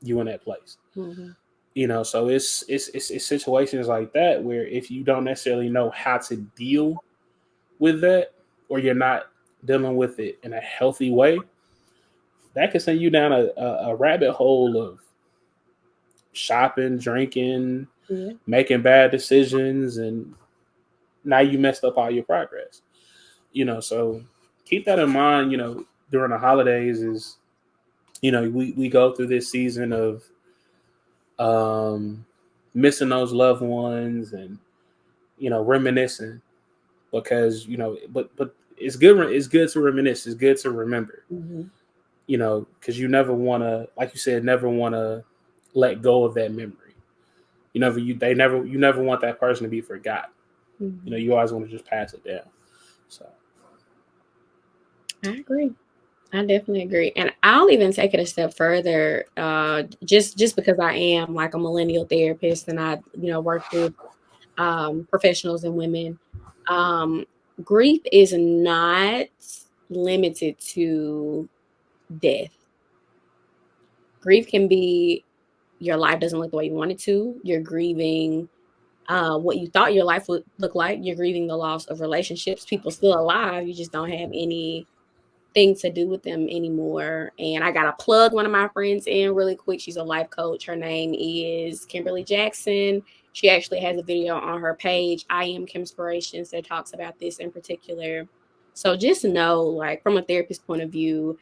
you in that place. mm-hmm. You know, so it's situations like that where if you don't necessarily know how to deal with that, or you're not dealing with it in a healthy way, that can send you down a rabbit hole of shopping, drinking, Yeah. making bad decisions, and now you messed up all your progress. You know, so keep that in mind. You know, during the holidays is, you know, we go through this season of missing those loved ones, and, you know, reminiscing, because, you know, but it's good to reminisce, it's good to remember, Mm-hmm. you know, because you never want to, like you said, never want to let go of that memory. You never want that person to be forgotten. Mm-hmm. You know, you always want to just pass it down. So I agree. I definitely agree. And I'll even take it a step further, just because I am like a millennial therapist and I, you know, work with professionals and women. Grief is not limited to death. Grief can be your life doesn't look the way you want it to. You're grieving what you thought your life would look like. You're grieving the loss of relationships. People still alive. You just don't have any things to do with them anymore. And I gotta plug one of my friends in really quick. She's a life coach. Her name is Kimberly Jackson. She actually has a video on her page, I Am Kimspirations, that talks about this in particular. So just know, like, from a therapist point of view,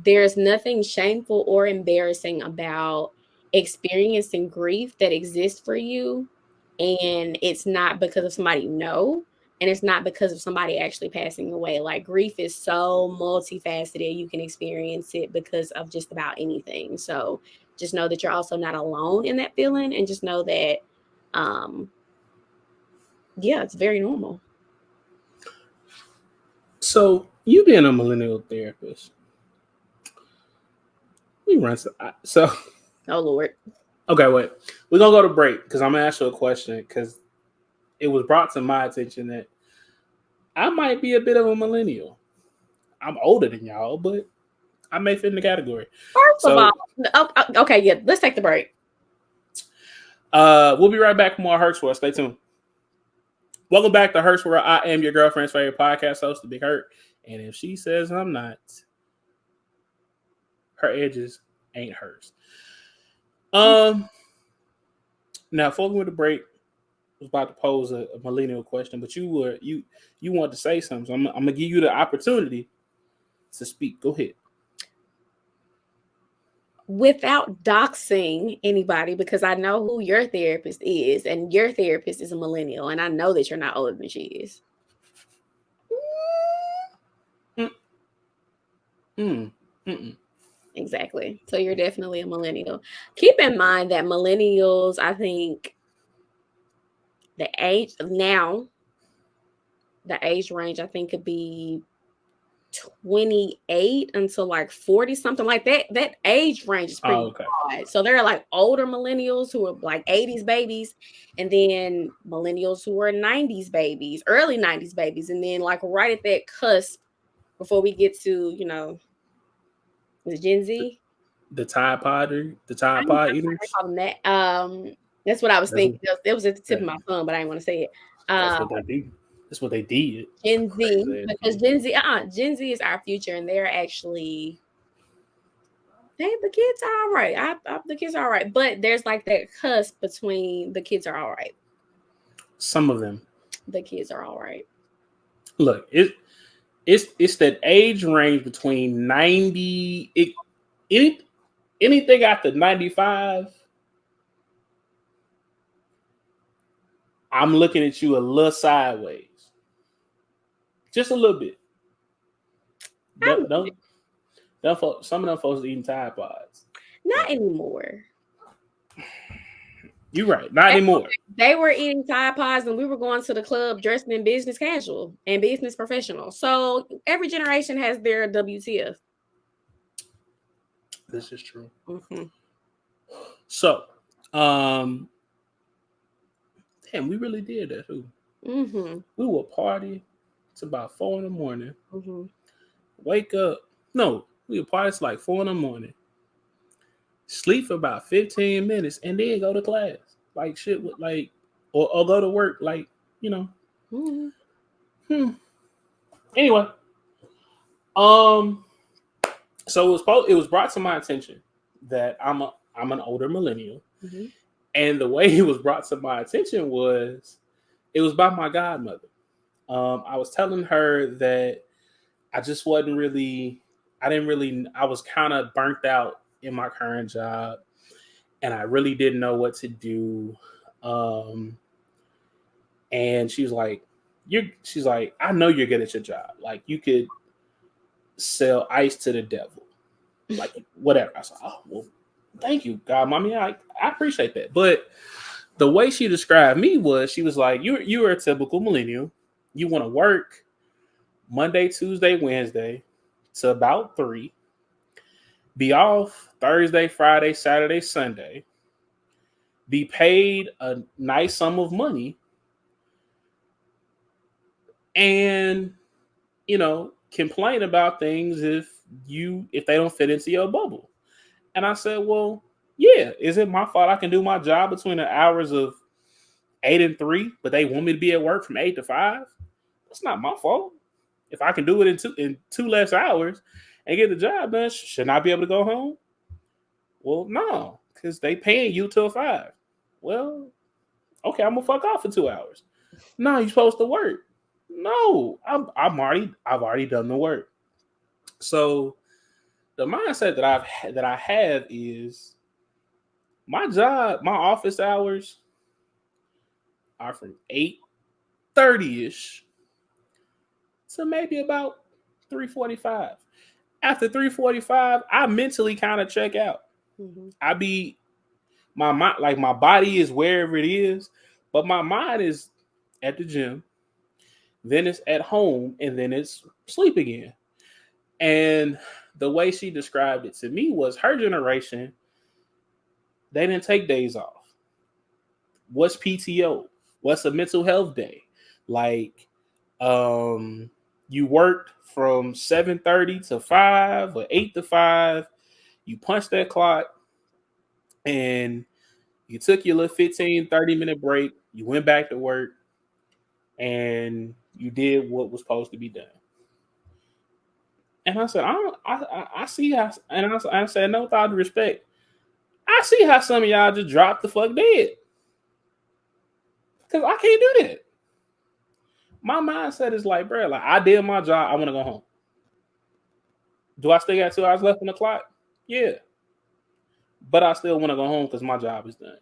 there's nothing shameful or embarrassing about experiencing grief that exists for you. And it's not because of somebody you know, and it's not because of somebody actually passing away. Like, grief is so multifaceted. You can experience it because of just about anything. So just know that you're also not alone in that feeling, and just know that, yeah, it's very normal. So you being a millennial therapist, we run so. Oh Lord. Okay, wait. We're gonna go to break because I'm gonna ask you a question, because it was brought to my attention that I might be a bit of a millennial. I'm older than y'all, but I may fit in the category. First of all, okay, yeah, let's take the break. We'll be right back for more Hertz World. Stay tuned. Welcome back to Hertz World. I am your girlfriend's favorite podcast host, The Big Hurt. And if she says I'm not, her edges ain't hers. Now, before we went to break, I was about to pose a millennial question, but you wanted to say something. So I'm gonna give you the opportunity to speak. Go ahead. Without doxing anybody, because I know who your therapist is, and your therapist is a millennial, and I know that you're not older than she is. Exactly. So you're definitely a millennial. Keep in mind that millennials, I think the age range, I think, could be 28 until like 40, something like that. That age range is pretty broad. So there are like older millennials who are like 80s babies, and then millennials who are 90s babies, early 90s babies, and then like right at that cusp before we get to, you know, the Gen Z. The Tide Pod eaters. That's what I was thinking. It was at the tip of my tongue, but I didn't want to say it. That's what they do. That's what they did. Gen Z, because Gen Z is our future, and they're actually, the kids are all right. The kids are all right, but there's like that cusp between the kids are all right. Some of them, the kids are all right. Look, it's that age range between 90. Anything after 95. I'm looking at you a little sideways. Just a little bit. Don't some of them folks eating Tide Pods. Not anymore. You're right. Not anymore. They were eating Tide Pods and we were going to the club dressed in business casual and business professional. So every generation has their WTF. This is true. Mm-hmm. So, damn, we really did that too. Mm-hmm. We will party. It's about 4 in the morning. Mm-hmm. Wake up. No, we would party it's like 4 in the morning. Sleep for about 15 minutes and then go to class. Like shit with like or go to work, like, you know. Mm-hmm. Anyway. So it was brought to my attention that I'm an older millennial. Mm-hmm. And the way it was brought to my attention was it was by my godmother. I was telling her that I just wasn't really, I was kind of burnt out in my current job and I really didn't know what to do. And she's like, I know you're good at your job. Like you could sell ice to the devil, like whatever. I was like, oh, well, thank you, godmommy. I appreciate that. But the way she described me was, she was like, you are a typical millennial. You want to work Monday, Tuesday, Wednesday to about 3. Be off Thursday, Friday, Saturday, Sunday. Be paid a nice sum of money. And, you know, complain about things if they don't fit into your bubble. And I said, well, yeah, is it my fault I can do my job between the hours of 8 and 3, but they want me to be at work from 8 to 5? It's not my fault. If I can do it in two less hours and get the job done, shouldn't I be able to go home? Well, no, because they paying you till 5. Well, okay, I'm gonna fuck off for 2 hours. No, you're supposed to work. No, I've already done the work. So the mindset that I have is my job, my office hours are from 8:30ish to maybe about 3:45. After 3:45, I mentally kind of check out. Mm-hmm. My mind, like my body is wherever it is, but my mind is at the gym. Then it's at home, and then it's sleep again. And the way she described it to me was her generation, they didn't take days off. What's PTO? What's a mental health day? Like, you worked from 7:30 to 5 or 8 to 5. You punched that clock and you took your little 15, 30-minute break. You went back to work and you did what was supposed to be done. And I said, I see how, and I said, no, with all due respect, I see how some of y'all just dropped the fuck dead. Because I can't do that. My mindset is like, bro, like I did my job. I want to go home. Do I still got 2 hours left on the clock? Yeah. But I still want to go home because my job is done.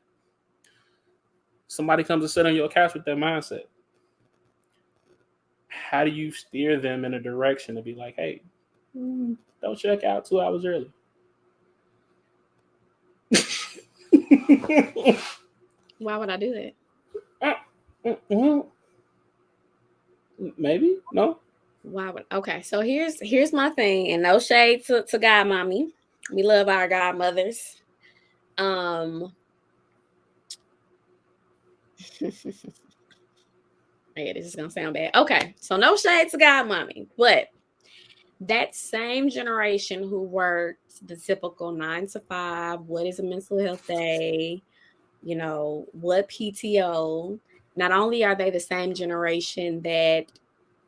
Somebody comes to sit on your couch with that mindset. How do you steer them in a direction to be like, hey, don't check out 2 hours early? Why would I do that? Well, maybe no. Why would? Okay, so here's my thing, and no shade to godmommy. We love our godmothers. Yeah, this is gonna sound bad. Okay, so no shade to godmommy, but that same generation who worked the typical 9 to 5, what is a mental health day? You know, what PTO? Not only are they the same generation that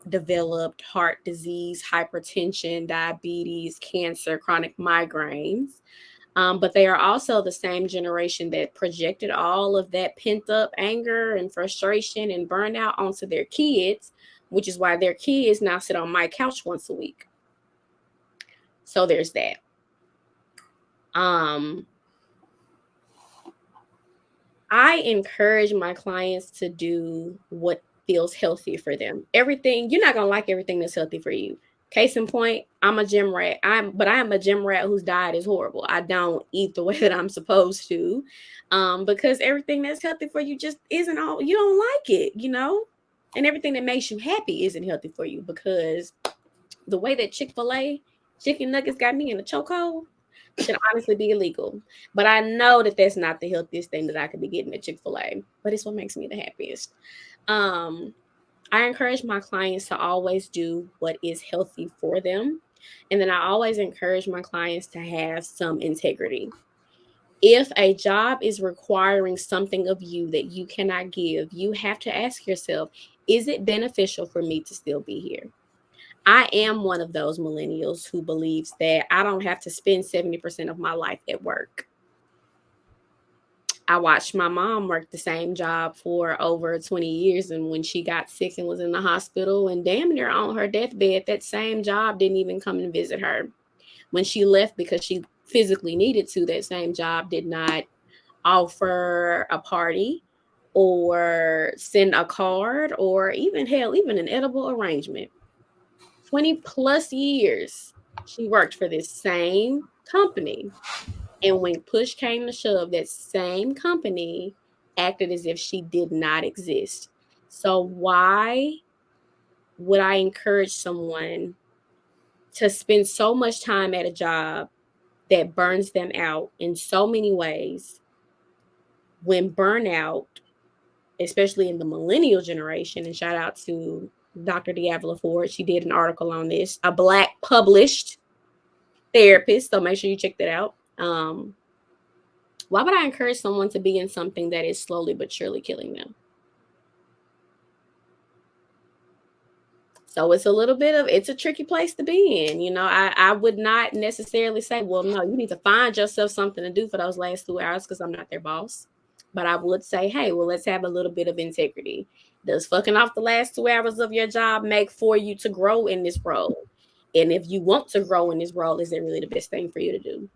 developed heart disease, hypertension, diabetes, cancer, chronic migraines, but they are also the same generation that projected all of that pent-up anger and frustration and burnout onto their kids, which is why their kids now sit on my couch once a week. So there's that. I encourage my clients to do what feels healthy for them. Everything, you're not gonna like everything that's healthy for you. Case in point, I'm a gym rat. I am a gym rat whose diet is horrible. I don't eat the way that I'm supposed to, because everything that's healthy for you just isn't all. You don't like it, and everything that makes you happy isn't healthy for you, because the way that Chick-fil-A chicken nuggets got me in a chokehold should honestly be illegal. But I know that that's not the healthiest thing that I could be getting at Chick-fil-A, but it's what makes me the happiest. I encourage my clients to always do what is healthy for them. And then I always encourage my clients to have some integrity. If a job is requiring something of you that you cannot give, you have to ask yourself, is it beneficial for me to still be here? I am one of those millennials who believes that I don't have to spend 70% of my life at work. I watched my mom work the same job for over 20 years. And when she got sick and was in the hospital and damn near on her deathbed, that same job didn't even come and visit her. When she left because she physically needed to, that same job did not offer a party or send a card or even an edible arrangement. 20 plus years she worked for this same company. And when push came to shove, that same company acted as if she did not exist. So why would I encourage someone to spend so much time at a job that burns them out in so many ways, when burnout, especially in the millennial generation, and shout out to Dr. Diavolo Ford, she did an article on this, a Black published therapist, so make sure you check that out. Why would I encourage someone to be in something that is slowly but surely killing them? So it's a tricky place to be in. I would not necessarily say, well, no, you need to find yourself something to do for those last 2 hours, because I'm not their boss. But I would say, hey, well, let's have a little bit of integrity. Does fucking off the last 2 hours of your job make for you to grow in this role? And if you want to grow in this role, is it really the best thing for you to do?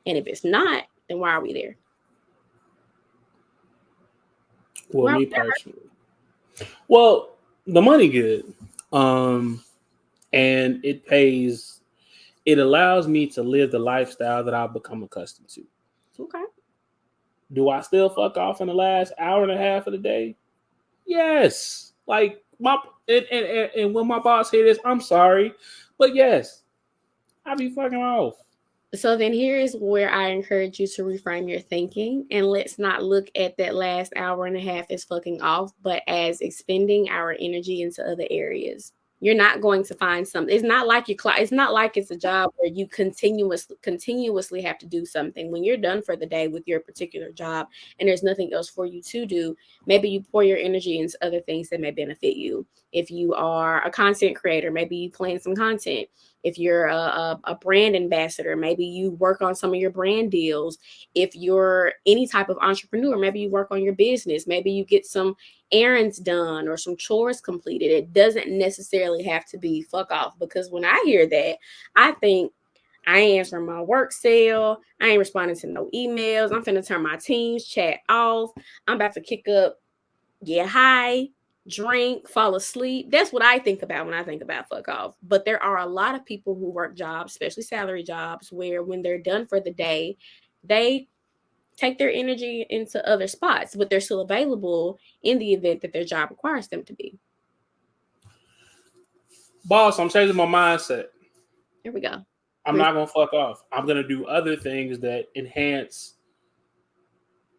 And if it's not, then why are we there? Well, me personally. Well, the money good. And it pays. It allows me to live the lifestyle that I've become accustomed to. Okay. Do I still fuck off in the last hour and a half of the day? Yes. Like and when my boss hear this, I'm sorry, but yes, I be fucking off. So then here is where I encourage you to reframe your thinking, and let's not look at that last hour and a half as fucking off, but as expending our energy into other areas. You're not going to find something. It's not like it's not like it's a job where you continuously have to do something. When you're done for the day with your particular job and there's nothing else for you to do, maybe you pour your energy into other things that may benefit you. If you are a content creator, maybe you plan some content. If you're a brand ambassador, maybe you work on some of your brand deals. If you're any type of entrepreneur, maybe you work on your business. Maybe you get some errands done or some chores completed. It doesn't necessarily have to be fuck off, because when I hear that, I think I ain't answering my work cell. I ain't responding to no emails. I'm finna turn my Teams chat off. I'm about to kick up, get high, drink, fall asleep. That's what I think about when I think about fuck off. But there are a lot of people who work jobs, especially salary jobs, where when they're done for the day, they take their energy into other spots, but they're still available in the event that their job requires them to be. Boss, I'm changing my mindset. Here we go. I'm not going to fuck off. I'm going to do other things that enhance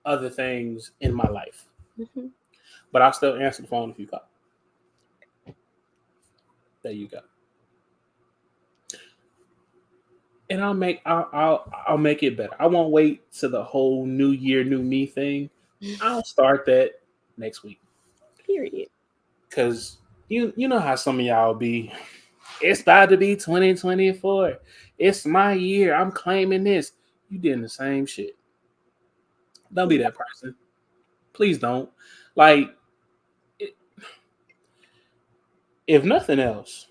other things in my life. Mm-hmm. But I'll still answer the phone if you call. There you go. And I'll make it better. I won't wait to the whole new year, new me thing. I'll start that next week. Period. Because you know how some of y'all be. It's about to be 2024. It's my year. I'm claiming this. You did the same shit. Don't be that person. Please don't. Like, if nothing else,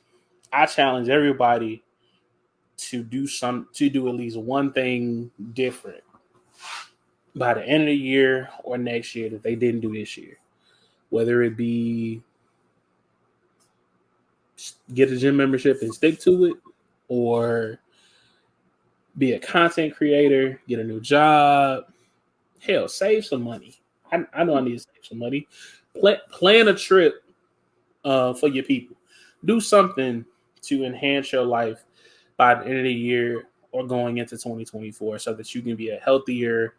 I challenge everybody to do at least one thing different by the end of the year or next year that they didn't do this year. Whether it be get a gym membership and stick to it, or be a content creator, get a new job. Hell, save some money. I know I need to save some money. Plan a trip for your people. Do something to enhance your life by the end of the year or going into 2024 so that you can be a healthier,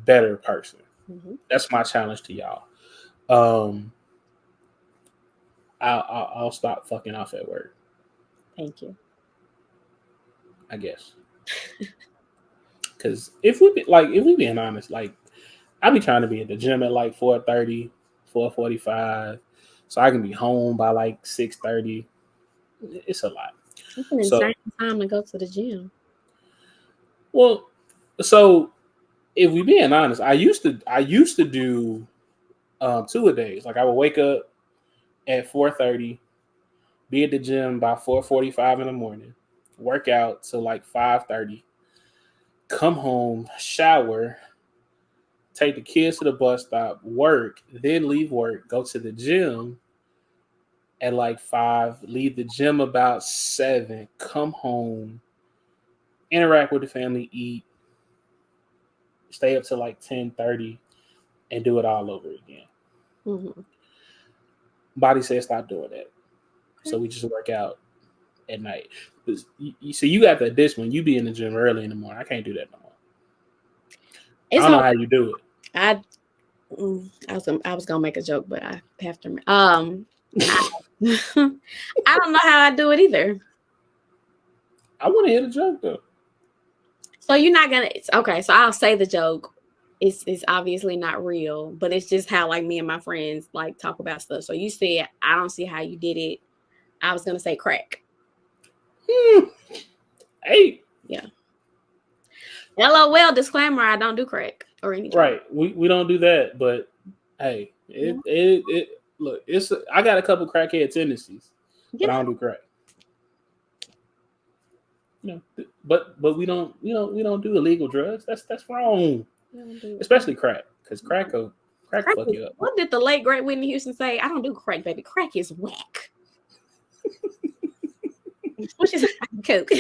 better person. Mm-hmm. That's my challenge to y'all. I'll stop fucking off at work, Thank you. I guess. Because if we being honest, like I be trying to be at the gym at like 4:30, 4:45, so I can be home by like 6:30. It's a lot. It's an insane time to go to the gym. Well, so if we being honest, I used to do 2 a days. Like I would wake up at 4:30, be at the gym by 4:45 in the morning, work out till like 5:30, come home, shower, take the kids to the bus stop, work, then leave work, go to the gym at like 5, leave the gym about 7, come home, interact with the family, eat, stay up till like 10:30, and do it all over again. Mm-hmm. Body said stop doing that. So we just work out at night. So you got the this when you be in the gym early in the morning. I can't do that no more. I don't know how you do it. I was gonna make a joke, but I have to. I don't know how I do it either. I want to hear the joke though. So you're not gonna. Okay, so I'll say the joke. It's obviously not real, but it's just how like me and my friends like talk about stuff. So you said I don't see how you did it. I was gonna say crack. Hey. Yeah. LOL disclaimer, I don't do crack or anything. Right. We don't do that, but hey, it look, I got a couple crackhead tendencies, but I don't do crack. You know, but we don't do illegal drugs. That's wrong. Especially crack, because crack fuck you up. What did the late great Whitney Houston say? I don't do crack, baby. Crack is whack. Which is coke.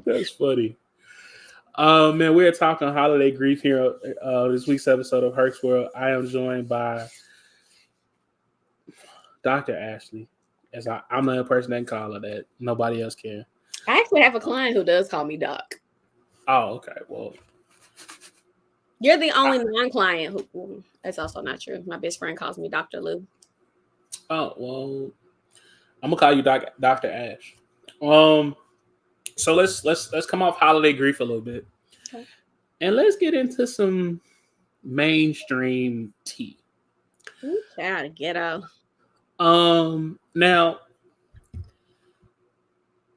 That's funny. Man, we're talking holiday grief here. This week's episode of Herc's World. I am joined by Dr. Ashley, as I'm the only person that can call her that. Nobody else can. I actually have a client who does call me Doc. Oh, okay. Well, you're the only non-client who. That's also not true. My best friend calls me Dr. Lou. Oh well, I'm gonna call you Dr. Ash. So let's come off holiday grief a little bit, okay, and let's get into some mainstream tea. Trying to get out. Now,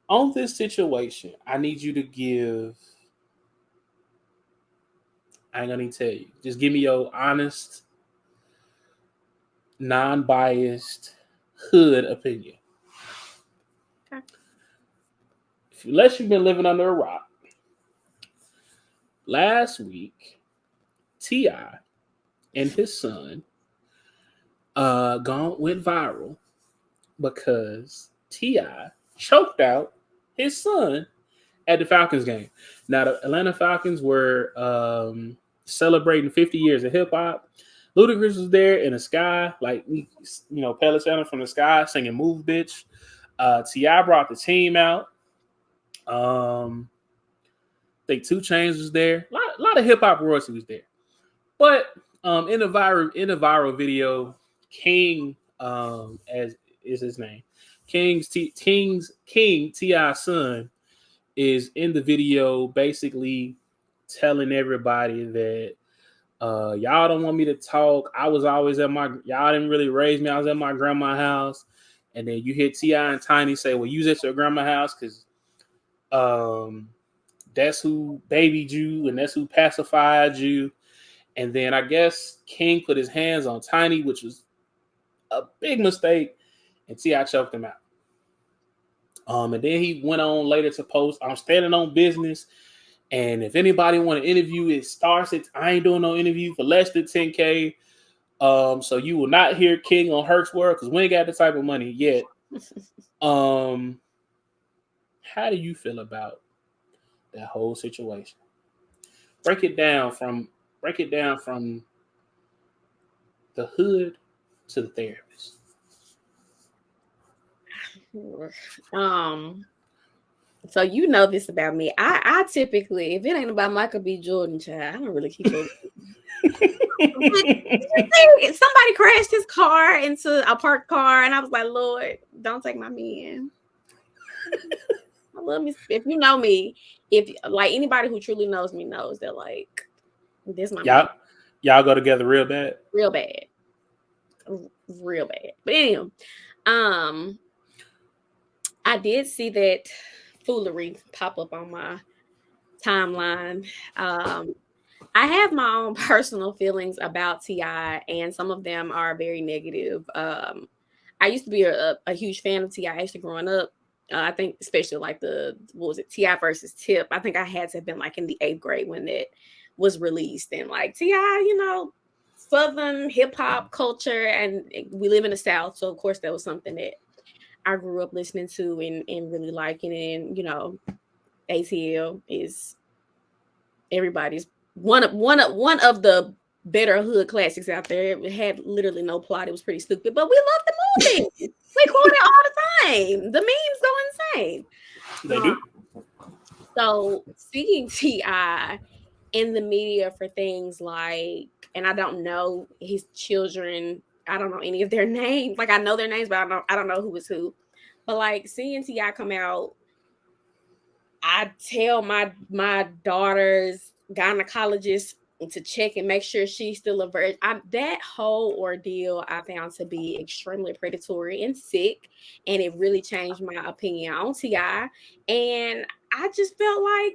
on this situation, I need you to give. I ain't gonna even tell you. Just give me your honest, non-biased hood opinion. Okay. Unless you've been living under a rock. Last week, T.I. and his son went viral because T.I. choked out his son at the Falcons game. Now, the Atlanta Falcons were celebrating 50 years of hip hop. Ludacris was there in the sky, like, Pele Santa from the sky singing "Move, Bitch." T.I. brought the team out. I think 2 Chainz was there. A lot of hip hop royalty was there. But in the viral video, King, as is his name, King T.I.'s son is in the video, basically telling everybody that y'all don't want me to talk. I was always y'all didn't really raise me. I was at my grandma's house. And then you hear T.I. and Tiny say, well, you was at your grandma's house because that's who babied you and that's who pacified you. And then I guess King put his hands on Tiny, which was a big mistake, and T.I. choked him out. And then he went on later to post, "I'm standing on business. And if anybody want to interview, it starts at, I ain't doing no interview for less than 10K. So you will not hear King on Herc's World because we ain't got the type of money yet." How do you feel about that whole situation? Break it down from the hood to the therapist. So you know this about me. I typically, if it ain't about Michael B. Jordan, child, I don't really keep up. Somebody crashed his car into a parked car, and I was like, Lord, don't take my man. I love me. If you know me, if like anybody who truly knows me knows that like this my man. Y'all go together real bad. Real bad. But anyway, I did see that foolery pop up on my timeline. I have my own personal feelings about T.I., and some of them are very negative. I used to be a huge fan of T.I. actually growing up. I think especially like T.I. versus Tip. I think I had to have been like in the 8th grade when it was released, and like T.I., Southern hip hop culture, and we live in the South, so of course that was something that I grew up listening to and really liking. And ATL is everybody's one of the better hood classics out there. It had literally no plot. It was pretty stupid, but we love the movie. We quote it all the time. The memes go insane. They do. So seeing T.I. in the media for things like, and I don't know his children, I don't know any of their names. Like I know their names, but I don't know who is who. But like seeing T.I. come out, I tell my daughter's gynecologist to check and make sure she's still a virgin. That whole ordeal I found to be extremely predatory and sick, and it really changed my opinion on T.I. And I just felt like,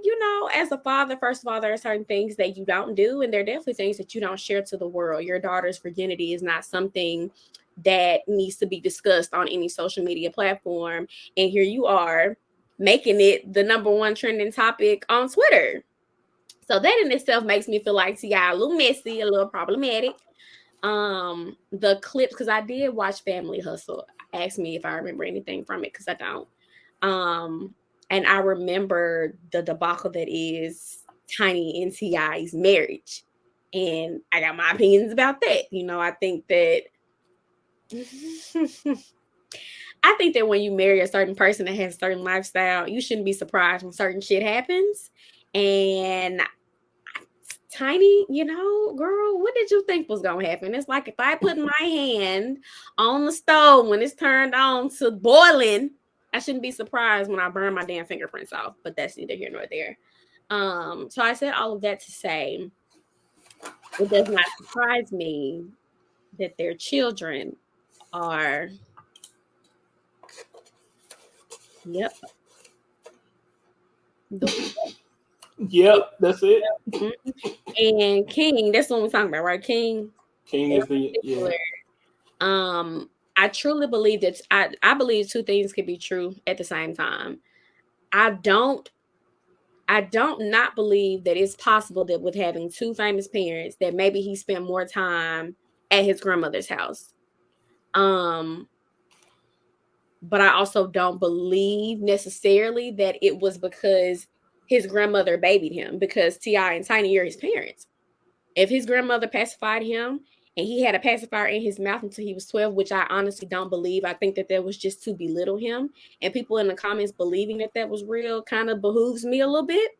as a father, first of all, there are certain things that you don't do, and there are definitely things that you don't share to the world. Your daughter's virginity is not something that needs to be discussed on any social media platform. And here you are making it the #1 trending topic on Twitter. So that in itself makes me feel like T.I. a little messy, a little problematic. The clips, because I did watch Family Hustle. Ask me if I remember anything from it, because I don't. And I remember the debacle that is Tiny and T.I.'s marriage. And I got my opinions about that. I think that when you marry a certain person that has a certain lifestyle, you shouldn't be surprised when certain shit happens. And Tiny, girl, what did you think was going to happen? It's like if I put my hand on the stove when it's turned on to boiling, I shouldn't be surprised when I burn my damn fingerprints off. But that's neither here nor there. So I said all of that to say, it does not surprise me that their children are... Yep. Yep, that's it. And King, that's what we're talking about, right? King is the I truly believe that I believe two things can be true at the same time. I don't not believe that it's possible that with having two famous parents that maybe he spent more time at his grandmother's house. But I also don't believe necessarily that it was because his grandmother babied him, because T.I. and Tiny are his parents. If his grandmother pacified him and he had a pacifier in his mouth until he was 12, which I honestly don't believe. I think that was just to belittle him. And people in the comments believing that was real kind of behooves me a little bit.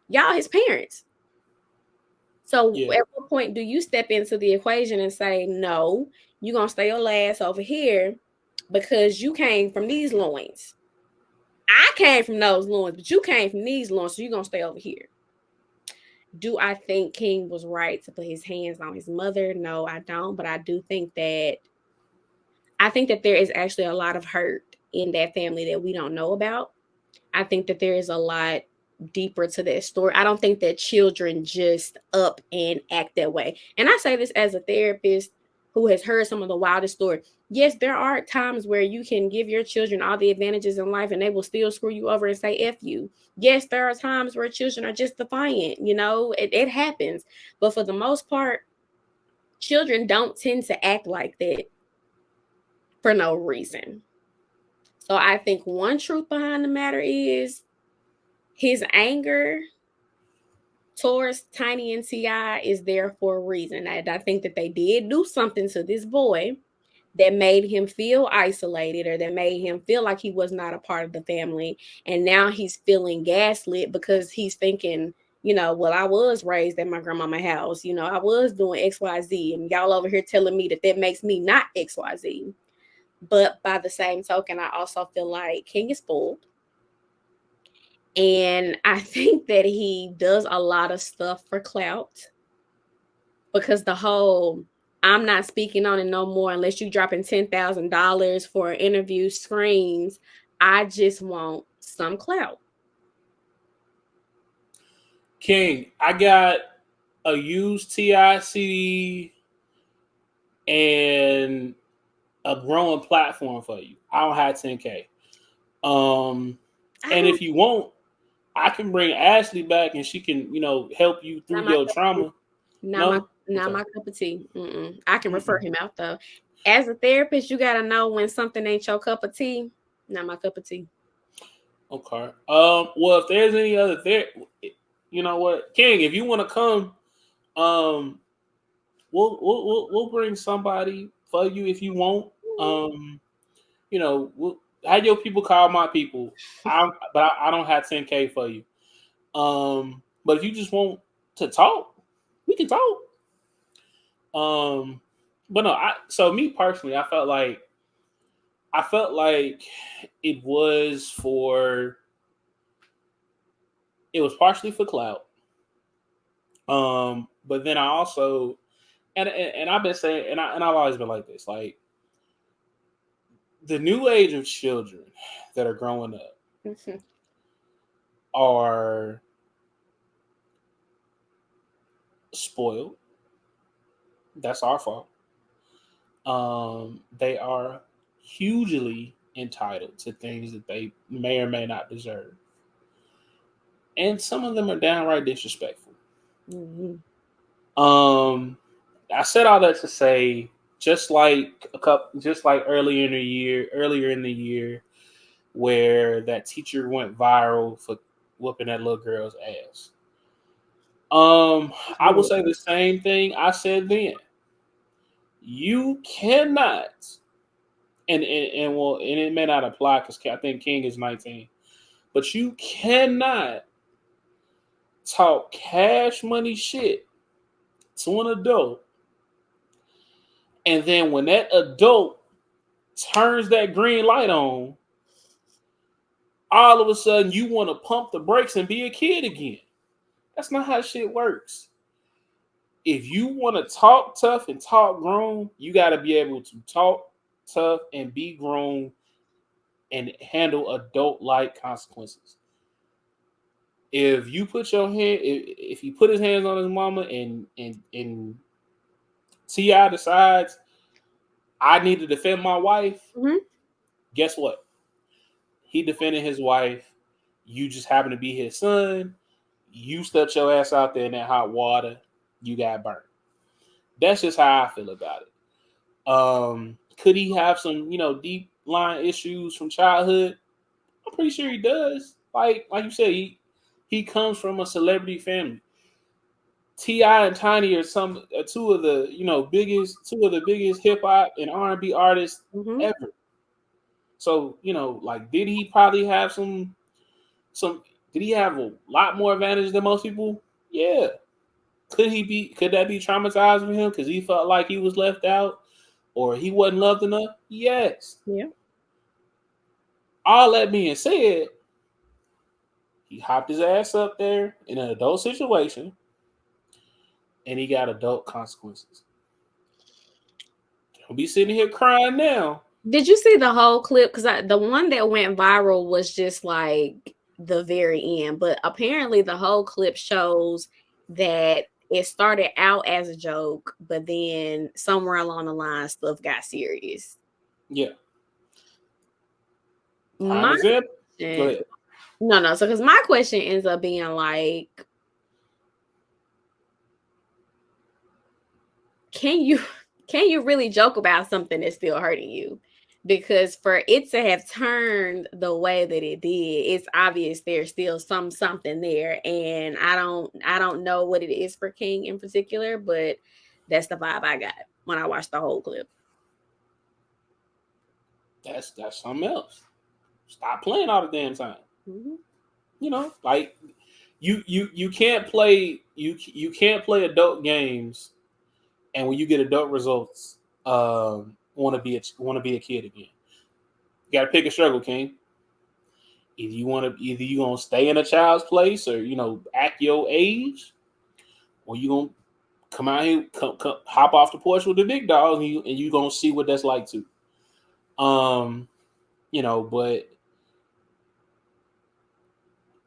Y'all his parents. So at what point do you step into the equation and say, no, you're going to stay your ass over here because you came from these loins. I came from those loins, but you came from these loins, so you're going to stay over here. Do I think King was right to put his hands on his mother? No, I don't. But I do think that there is actually a lot of hurt in that family that we don't know about. I think that there is a lot deeper to that story. I don't think that children just up and act that way. And I say this as a therapist who has heard some of the wildest stories. Yes, there are times where you can give your children all the advantages in life and they will still screw you over and say F you. Yes, there are times where children are just defiant, it happens. But for the most part, children don't tend to act like that for no reason. So I think one truth behind the matter is his anger towards Tiny and T.I. is there for a reason. I think that they did do something to this boy that made him feel isolated, or that made him feel like he was not a part of the family. And now he's feeling gaslit because he's thinking, well, I was raised at my grandmama's house. I was doing XYZ, and y'all over here telling me that makes me not XYZ. But by the same token, I also feel like King is spoiled. And I think that he does a lot of stuff for clout, because the whole I'm not speaking on it no more unless you dropping $10,000 for an interview screams, I just want some clout. King, I got a used T.I. CD and a growing platform for you. I don't have 10K. And if you want, I can bring Ashley back and she can, help you through your trauma. Not my cup of tea. I can refer him out though. As a therapist, you gotta know when something ain't your cup of tea. Not my cup of tea. Okay. Well, if there's any other you know what, King, if you want to come, we'll bring somebody for you if you want. We'll have your people call my people. But I don't have 10K for you. But if you just want to talk, we can talk. But no, so me personally, I felt like it was partially for clout. But then I also, and I've been saying, and I've always been like this, like the new age of children that are growing up are spoiled. That's our fault. They are hugely entitled to things that they may or may not deserve. And some of them are downright disrespectful. Mm-hmm. I said all that to say, just like earlier in the year, where that teacher went viral for whooping that little girl's ass. I will say the same thing I said then. You cannot, and it may not apply because I think King is 19, but you cannot talk cash money shit to an adult, and then when that adult turns that green light on, all of a sudden you want to pump the brakes and be a kid again. That's not how shit works. If you want to talk tough and talk grown, you got to be able to talk tough and be grown and handle adult-like consequences. If he put his hands on his mama and T.I. decides I need to defend my wife, guess what? He defended his wife. You just happen to be his son. You stepped your ass out there in that hot water. You got burnt. That's just how I feel about it. Could he have some, deep line issues from childhood? I'm pretty sure he does. Like you said, he comes from a celebrity family. T.I. and Tiny are two of the biggest hip hop and R&B artists ever. So, did he probably have did he have a lot more advantage than most people? Yeah. Could that be traumatizing for him because he felt like he was left out or he wasn't loved enough? Yes. Yeah. All that being said, he hopped his ass up there in an adult situation and he got adult consequences. Don't be sitting here crying now. Did you see the whole clip? Because the one that went viral was just like the very end, but apparently the whole clip shows that it started out as a joke, but then somewhere along the line, stuff got serious. Yeah. My Go question, ahead. no. So, because my question ends up being like, can you really joke about something that's still hurting you? Because for it to have turned the way that it did, it's obvious there's still something there, and I don't know what it is for King in particular, but that's the vibe I got when I watched the whole clip. That's something else. Stop playing all the damn time. Mm-hmm. You know, like you can't play you can't play adult games, and when you get adult results, want to be a kid again. You got to pick a struggle, King. Either you gonna stay in a child's place, or act your age, or you gonna come out here, come hop off the porch with the big dogs, and you gonna see what that's like too. But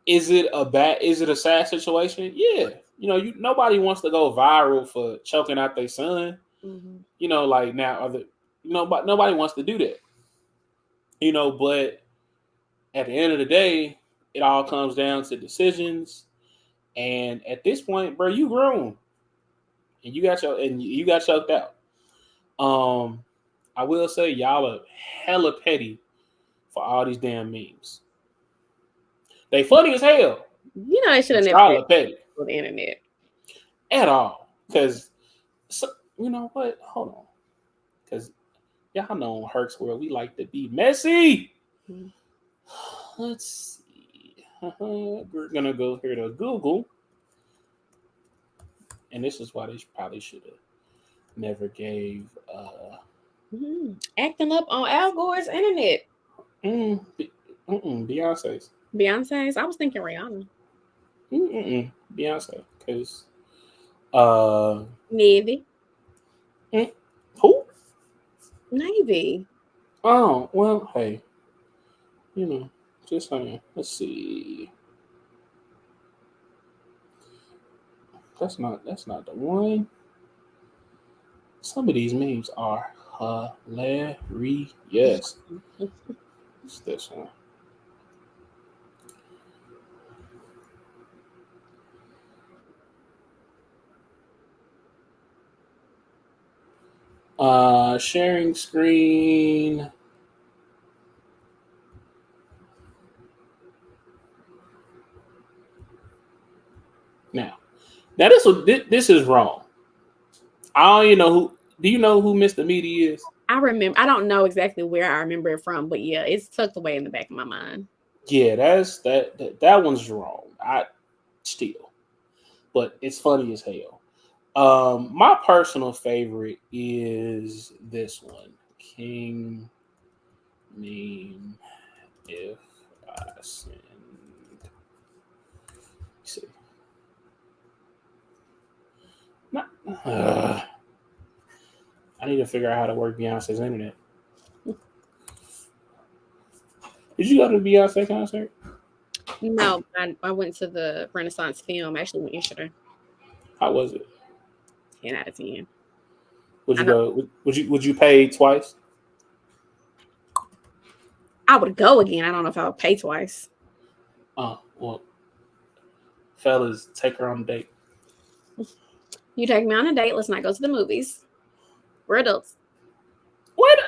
is it a sad situation? Yeah. Nobody wants to go viral for choking out their son. Mm-hmm. Like now but nobody wants to do that. But at the end of the day, it all comes down to decisions. And at this point, bro, you grown. And you got choked out. I will say y'all are hella petty for all these damn memes. They funny as hell. They should have never petty on the internet at all. Because you know what? Hold on. Because y'all know in Herc's World we like to be messy. Mm-hmm. Let's see. We're gonna go here to Google. And this is why they probably should have never gave acting up on Al Gore's internet. Beyonce's. Beyonce's? I was thinking Rihanna. Beyonce. Because Navy. Who? Navy. Oh, well, hey. Just saying. Let's see. That's not the one. Some of these memes are hilarious. It's this one. Sharing screen. Now this is wrong. I don't even know who. Do you know who Mr. Meaty is? I remember. I don't know exactly where I remember it from, but yeah, it's tucked away in the back of my mind. Yeah, that one's wrong. But it's funny as hell. My personal favorite is this one. King meme. If I send. Let's see. I need to figure out how to work Beyonce's internet. Did you go to the Beyonce concert? No, I went to the Renaissance Film. I actually went yesterday. How was it? 10 out of 10. Would you go? Would you pay twice? I would go again. I don't know if I would pay twice. Oh, well, fellas, take her on a date. You take me on a date. Let's not go to the movies. We're adults. What?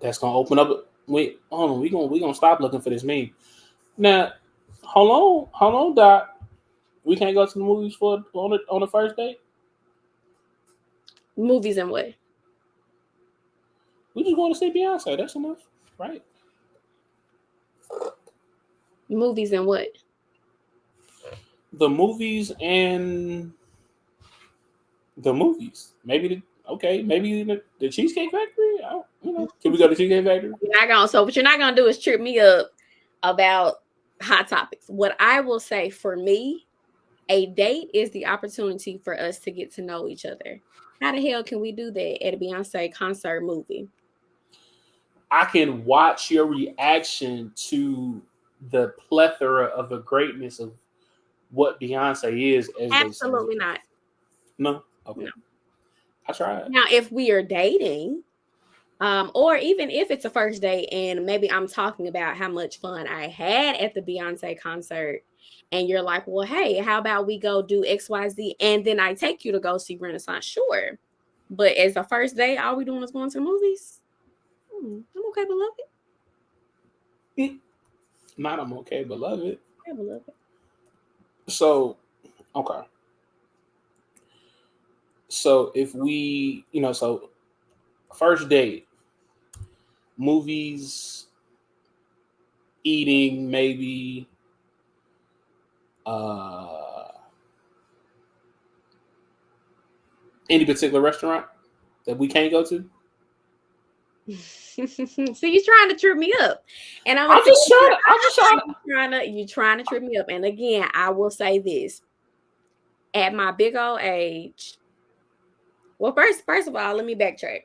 That's gonna open up. Wait, hold on. We gonna stop looking for this meme. Now, hold on, Doc. We can't go to the movies on the first date. Movies and what? We just want to see Beyonce. That's enough, right? Movies and what? The movies and the movies. Maybe the Cheesecake Factory. Can we go to Cheesecake Factory? What you're not gonna do is trip me up about hot topics. What I will say, for me, a date is the opportunity for us to get to know each other. How the hell can we do that at a Beyonce concert movie? I can watch your reaction to the plethora of the greatness of what Beyonce is. Absolutely not. No. Okay. No. I tried. Now, if we are dating, or even if it's a first date and maybe I'm talking about how much fun I had at the Beyonce concert, and you're like, well, hey, how about we go do XYZ and then I take you to go see Renaissance? Sure. But as a first date, all we doing is going to the movies. I'm okay, beloved. Not I'm okay, beloved. Okay, beloved. So, okay. So if we, so first date, movies, eating, maybe, any particular restaurant that we can't go to? So you're trying to trip me up, and I'm just trying. you're trying to trip me up. And again, I will say this: at my big old age, well, first of all, let me backtrack.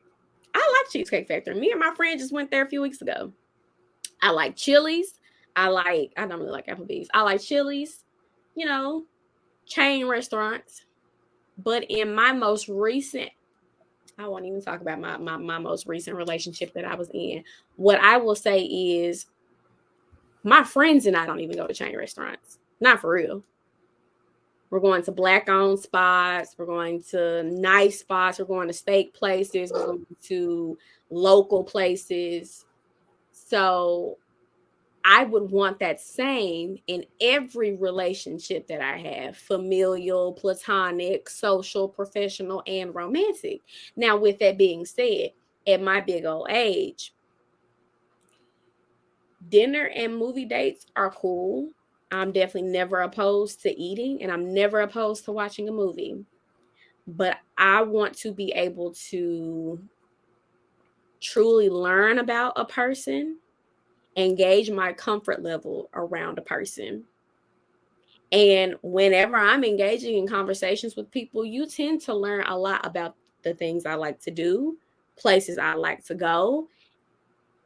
I like Cheesecake Factory. Me and my friend just went there a few weeks ago. I like Chili's. I don't really like Applebee's. I like Chili's, chain restaurants. But in my most recent, I won't even talk about my most recent relationship that I was in. What I will say is my friends and I don't even go to chain restaurants. Not for real. We're going to Black-owned spots. We're going to nice spots. We're going to steak places. We're going to local places. So I would want that same in every relationship that I have: familial, platonic, social, professional, and romantic. Now, with that being said, at my big old age, dinner and movie dates are cool. I'm definitely never opposed to eating, and I'm never opposed to watching a movie. But I want to be able to truly learn about a person, engage my comfort level around a person. And whenever I'm engaging in conversations with people, you tend to learn a lot about the things I like to do, places I like to go,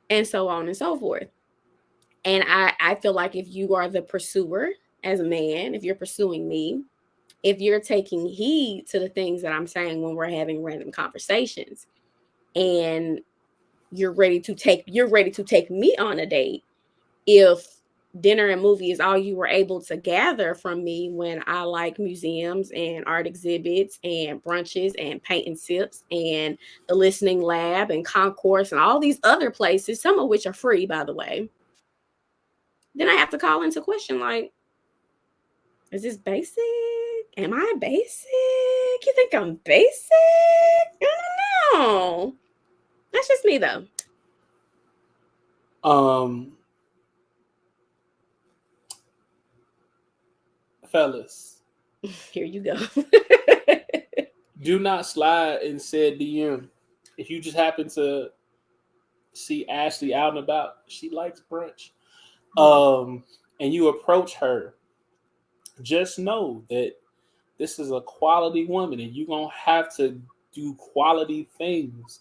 and so on and so forth. And I feel like if you are the pursuer as a man, if you're pursuing me, if you're taking heed to the things that I'm saying when we're having random conversations, and you're ready to take me on a date, if dinner and movie is all you were able to gather from me when I like museums and art exhibits and brunches and paint and sips and the listening lab and concourse and all these other places, some of which are free, by the way, then I have to call into question, like, is this basic? Am I basic? You think I'm basic? I don't know. That's just me, though. Fellas, here you go. Do not slide in said DM. If you just happen to see Ashley out and about, she likes brunch, and you approach her, just know that this is a quality woman, and you're gonna have to do quality things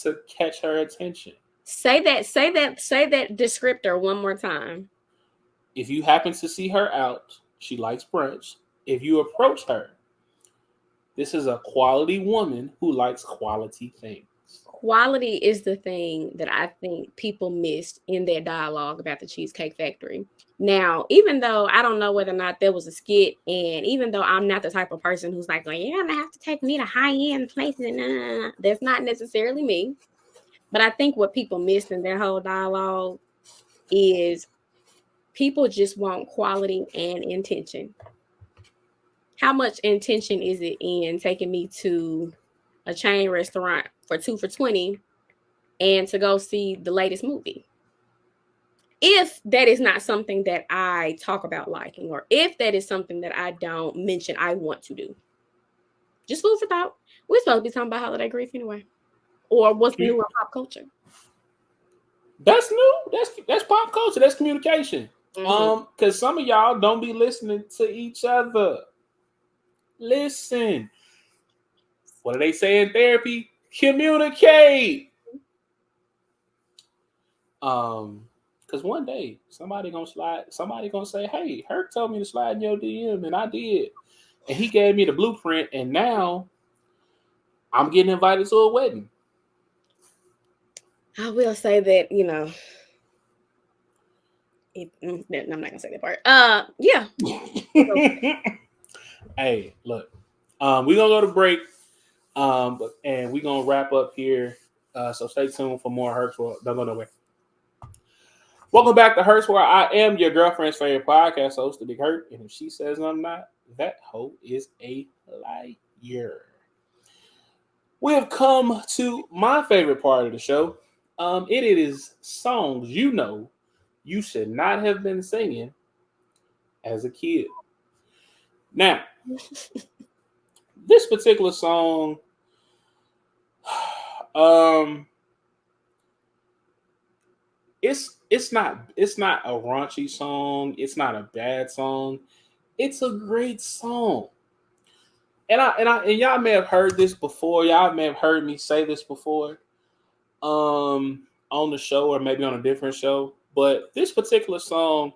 to catch her attention. Say that descriptor one more time. If you happen to see her out, she likes brunch. If you approach her, this is a quality woman who likes quality things. Quality is the thing that I think people missed in their dialogue about the Cheesecake Factory. Now, even though I don't know whether or not there was a skit, and even though I'm not the type of person who's like, well, you're gonna have to take me to high-end places, that's not necessarily me. But I think what people missed in their whole dialogue is people just want quality and intention. How much intention is it in taking me to a chain restaurant for 2 for $20 and to go see the latest movie? If that is not something that I talk about liking, or if that is something that I don't mention I want to do. Just food for thought. We're supposed to be talking about holiday grief anyway. Or what's new in pop culture. That's new. That's pop culture. That's communication. Because some of y'all don't be listening to each other. Listen. What do they say in therapy? Communicate. Because one day somebody gonna say, "Hey, Herc told me to slide in your DM, and I did." And he gave me the blueprint, and now I'm getting invited to a wedding. I will say that, I'm not gonna say that part. Yeah. Hey, look, we're gonna go to break, and we're gonna wrap up here. So stay tuned for more Hertz World. Don't go nowhere. Welcome back to Hertz World. I am your girlfriend's favorite podcast host, the Big Hurt, and if she says I'm not, that hoe is a liar. We have come to my favorite part of the show. It is songs you should not have been singing as a kid. Now, this particular song, it's not a raunchy song. It's not a bad song. It's a great song. And y'all may have heard this before. Y'all may have heard me say this before, on the show or maybe on a different show. But this particular song,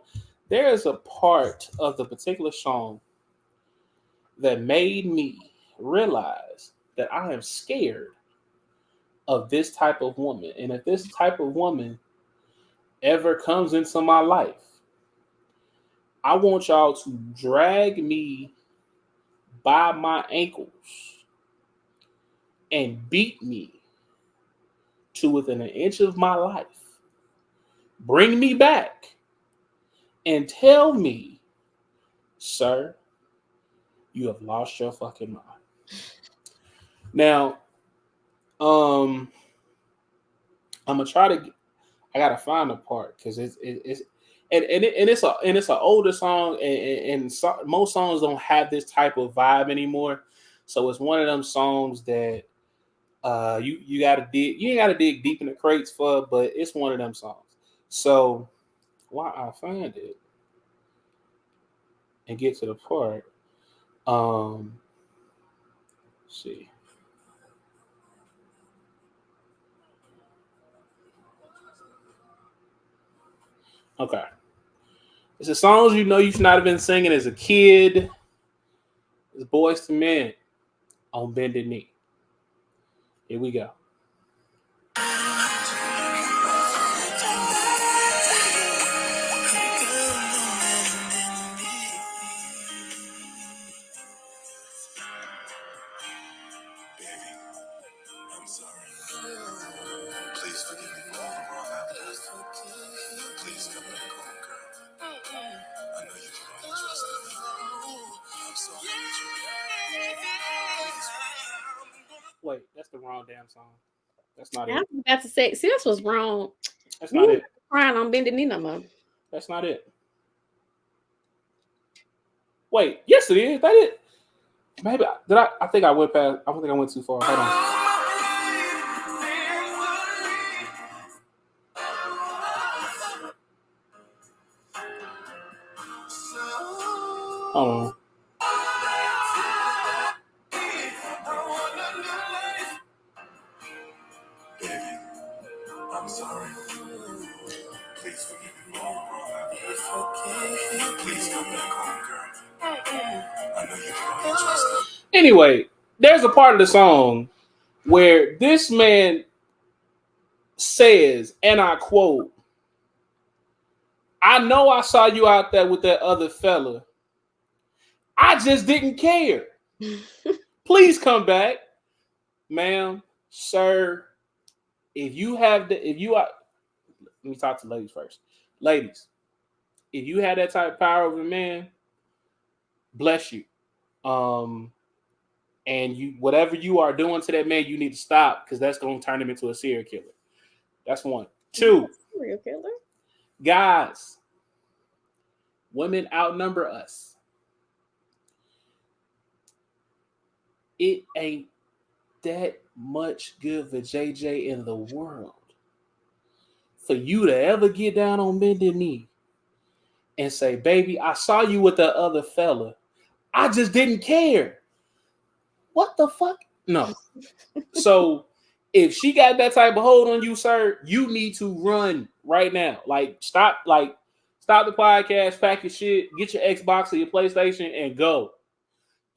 there is a part of the particular song that made me realize that I am scared of this type of woman. And if this type of woman ever comes into my life, I want y'all to drag me by my ankles and beat me to within an inch of my life. Bring me back and tell me, sir, you have lost your fucking mind. Now, I'm gonna try to. I gotta find a part because it's an older song, and most songs don't have this type of vibe anymore. So it's one of them songs that you gotta dig. You ain't gotta dig deep in the crates for, but it's one of them songs. So while I find it and get to the part, let's see. Okay. It's a songs you should not have been singing as a kid. It's Boyz II Men on Bended Knee. Here we go. Please forgive me for all the wrong I've done. Please come back home, girl. I know you can only trust me. I'm sorry that Wait, that's the wrong damn song. That's not it. I was about to say, see, this was wrong. That's not it. Crying on Bended Knee no more. That's not it. Wait, yes it is. That it. Maybe did I? I think I went past. I don't think I went too far. Hold on. Hold on. Baby, I'm sorry. Please forgive me for all the wrong I've done. Please come back home, girl. I know you can only trust me. Anyway, there's a part of the song where this man says, and I quote, "I know I saw you out there with that other fella. I just didn't care. Please come back, ma'am, sir. Let me talk to ladies first. Ladies, if you have that type of power over a man, bless you. And you, whatever you are doing to that man, you need to stop because that's going to turn him into a serial killer. That's one. Two, Serial killer? guys, women outnumber us. It ain't that much good for JJ in the world for you to ever get down on bended knee and say, baby, I saw you with the other fella. I just didn't care. What the fuck? No. So if she got that type of hold on you, sir, you need to run right now. Stop the podcast, pack your shit, get your Xbox or your PlayStation and go.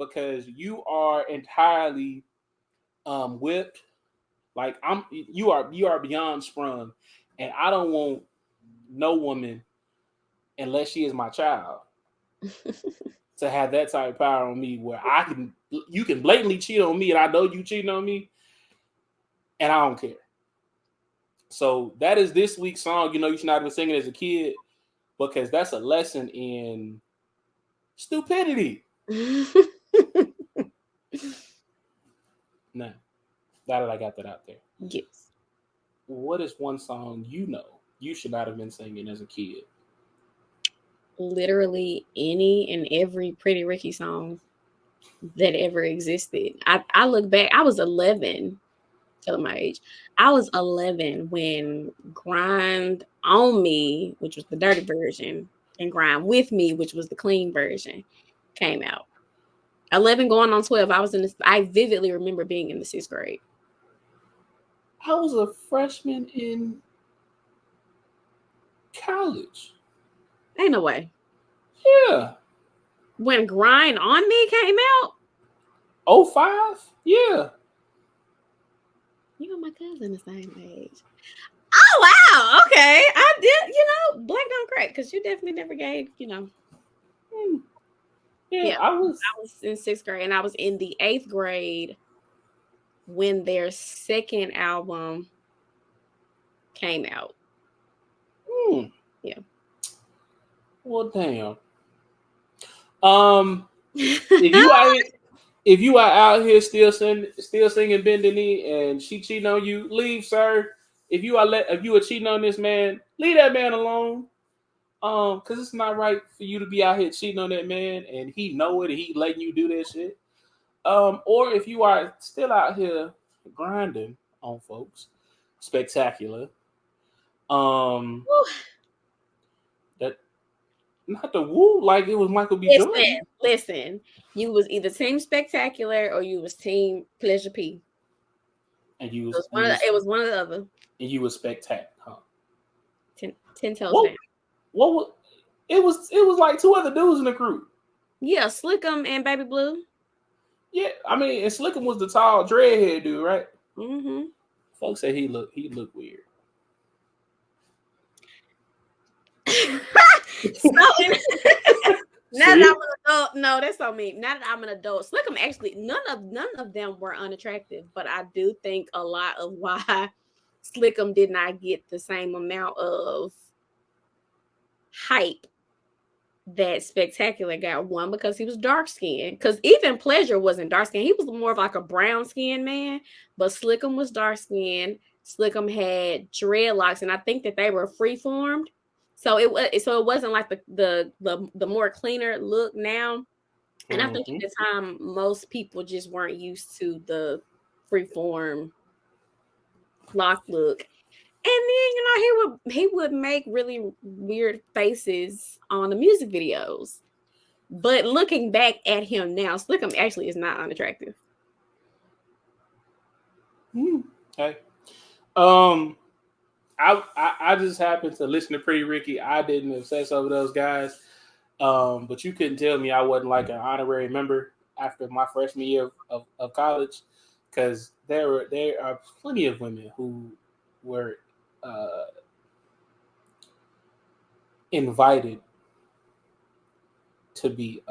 because you are entirely whipped. Like you are beyond sprung, and I don't want no woman unless she is my child to have that type of power on me where you can blatantly cheat on me and I know you cheating on me and I don't care. So that is this week's song. You should not have been singing as a kid because that's a lesson in stupidity. Now, that I got that out there. Yes. What is one song you should not have been singing as a kid? Literally any and every Pretty Ricky song that ever existed. I look back, I was 11, tell my age. I was 11 when Grind on Me, which was the dirty version, and Grind with Me, which was the clean version, came out. 11 going on 12. I vividly remember being in the 6th grade. I was a freshman in college. Ain't no way. Yeah. When Grind on Me came out? 05? Yeah. You and my cousin the same age. Oh, wow. Okay. I did, black don't crack because you definitely never gave, Yeah, I was in 6th grade and I was in the 8th grade when their second album came out. Yeah. Well, damn. If you are out here still singing Bend the Knee and she cheating on you, leave, sir. If you are cheating on this man, leave that man alone. Because it's not right for you to be out here cheating on that man and he know it and he letting you do that shit. Or if you are still out here grinding on folks, spectacular. That not the woo like it was Michael B. Jordan. Listen, you was either Team Spectacular or you was Team Pleasure P. And you was it was one or the other. And you was spectacular, huh? 10 toes down. What it was like 2 other dudes in the crew. Yeah, Slickum and Baby Blue. Yeah, I mean, and Slickum was the tall dreadhead dude, right? Mm-hmm. Folks say he looked weird. Now that I'm an adult, no, that's on me. Now that I'm an adult, Slickum actually none of them were unattractive, but I do think a lot of why Slickum did not get the same amount of hype that Spectacular got. One, because he was dark skinned. Because even Pleasure wasn't dark skinned. He was more of like a brown skinned man, but Slickum was dark skinned. Slickum had dreadlocks, and I think that they were freeformed. So it wasn't like the more cleaner look now. And I think at the time most people just weren't used to the freeform lock look. And then, he would make really weird faces on the music videos. But looking back at him now, Slickum actually is not unattractive. Okay. I just happened to listen to Pretty Ricky. I didn't obsess over those guys. But you couldn't tell me I wasn't like an honorary member after my freshman year of college, because there are plenty of women who were invited to be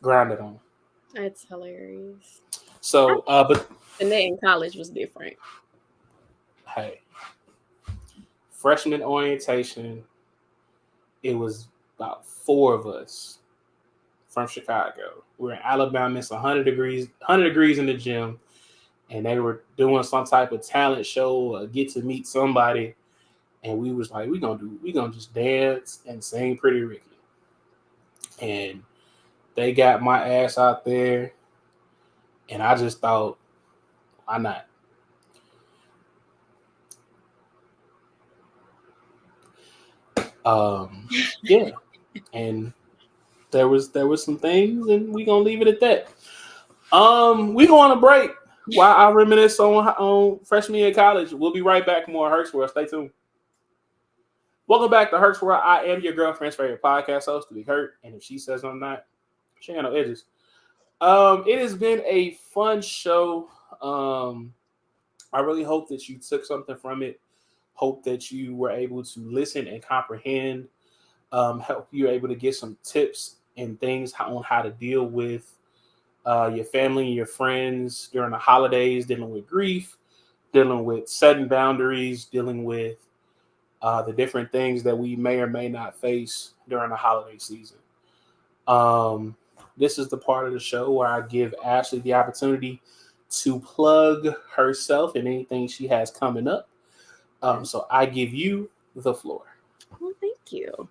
grounded on. That's hilarious. So, but and that in college was different. Hey, freshman orientation, it was about 4 of us from Chicago. We were in Alabama. It's 100 degrees in the gym, and they were doing some type of talent show or get to meet somebody, and we was like, we gonna just dance and sing Pretty Ricky. And they got my ass out there, and I just thought, why not? Yeah, and there was some things, and we gonna leave it at that. We go on a break while I reminisce on freshman year of college. We'll be right back. More Herc's World. Stay tuned. Welcome back to Herc's World. I am your girlfriend's favorite podcast host, to be Hurt, and if she says I'm not, She ain't got no edges. It has been a fun show. I really hope that you took something from it. Hope that you were able to listen and comprehend. Help you able to get some tips and things on how to deal with your family and your friends during the holidays, dealing with grief, dealing with setting boundaries, dealing with the different things that we may or may not face during the holiday season. This is the part of the show where I give Ashley the opportunity to plug herself and anything she has coming up. So I give you the floor. Well, thank you.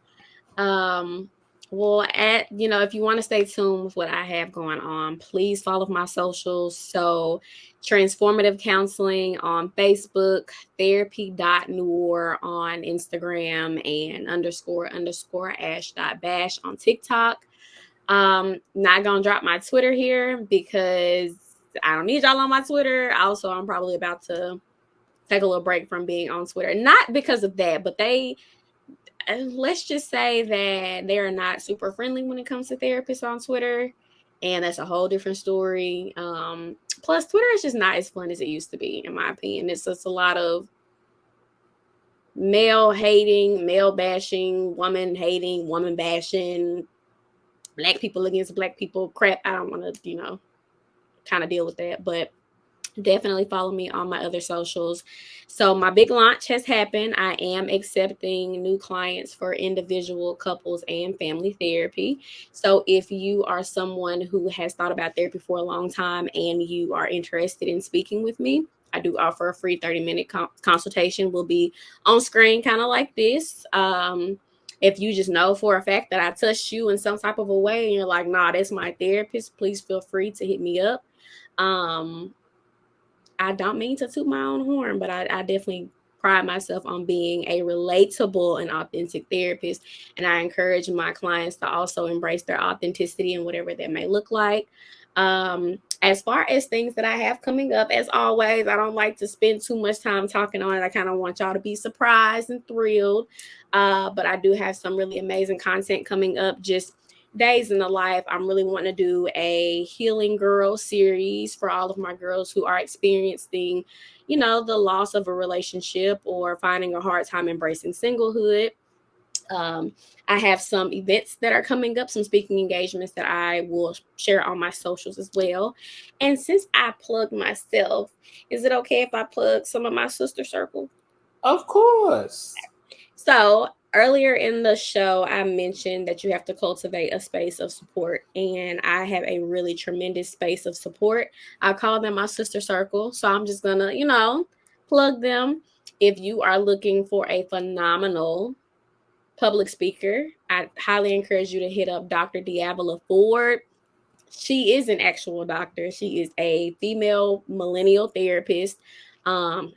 Well, if you want to stay tuned with what I have going on, please follow my socials. So Transformative Counseling on Facebook, therapy.noor on Instagram, and __ash.bash on TikTok. Not gonna drop my Twitter here because I don't need y'all on my Twitter. Also, I'm probably about to take a little break from being on Twitter. Not because of that, but let's just say that they are not super friendly when it comes to therapists on Twitter. And that's a whole different story. Plus, Twitter is just not as fun as it used to be, in my opinion. It's just a lot of male hating, male bashing, woman hating, woman bashing, Black people against Black people crap. I don't want to, kind of deal with that. But definitely follow me on my other socials. So my big launch has happened. I am accepting new clients for individual, couples, and family therapy. So if you are someone who has thought about therapy for a long time and you are interested in speaking with me, I do offer a free 30-minute consultation. Will be on screen, kind of like this. If you just know for a fact that I touched you in some type of a way and you're like, nah, that's my therapist, please feel free to hit me up. I don't mean to toot my own horn, but I definitely pride myself on being a relatable and authentic therapist. And I encourage my clients to also embrace their authenticity and whatever that may look like. As far as things that I have coming up, as always, I don't like to spend too much time talking on it. I kind of want y'all to be surprised and thrilled. But I do have some really amazing content coming up, just days in the life. I'm really wanting to do a Healing Girl series for all of my girls who are experiencing, the loss of a relationship or finding a hard time embracing singlehood. I have some events that are coming up, some speaking engagements that I will share on my socials as well. And since I plug myself, is it okay if I plug some of my sister circle? Of course. So earlier in the show, I mentioned that you have to cultivate a space of support. And I have a really tremendous space of support. I call them my sister circle. So I'm just going to, plug them. If you are looking for a phenomenal public speaker, I highly encourage you to hit up Dr. Diavola Ford. She is an actual doctor. She is a female millennial therapist.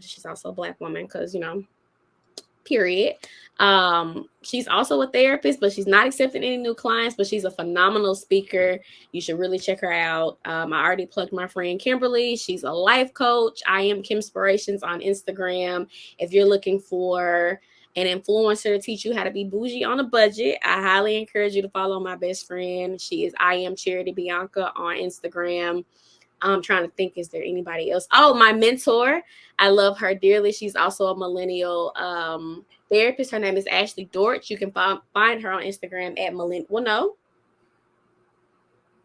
She's also a Black woman because, period. She's also a therapist, but she's not accepting any new clients, but she's a phenomenal speaker. You should really check her out. I already plugged my friend Kimberly. She's a life coach. I am Kimspirations on Instagram. If you're looking for an influencer to teach you how to be bougie on a budget, I highly encourage you to follow my best friend. She is I Am Charity Bianca on Instagram. I'm trying to think, is there anybody else? Oh, my mentor. I love her dearly. She's also a millennial therapist. Her name is Ashley Dortch. You can find her on Instagram at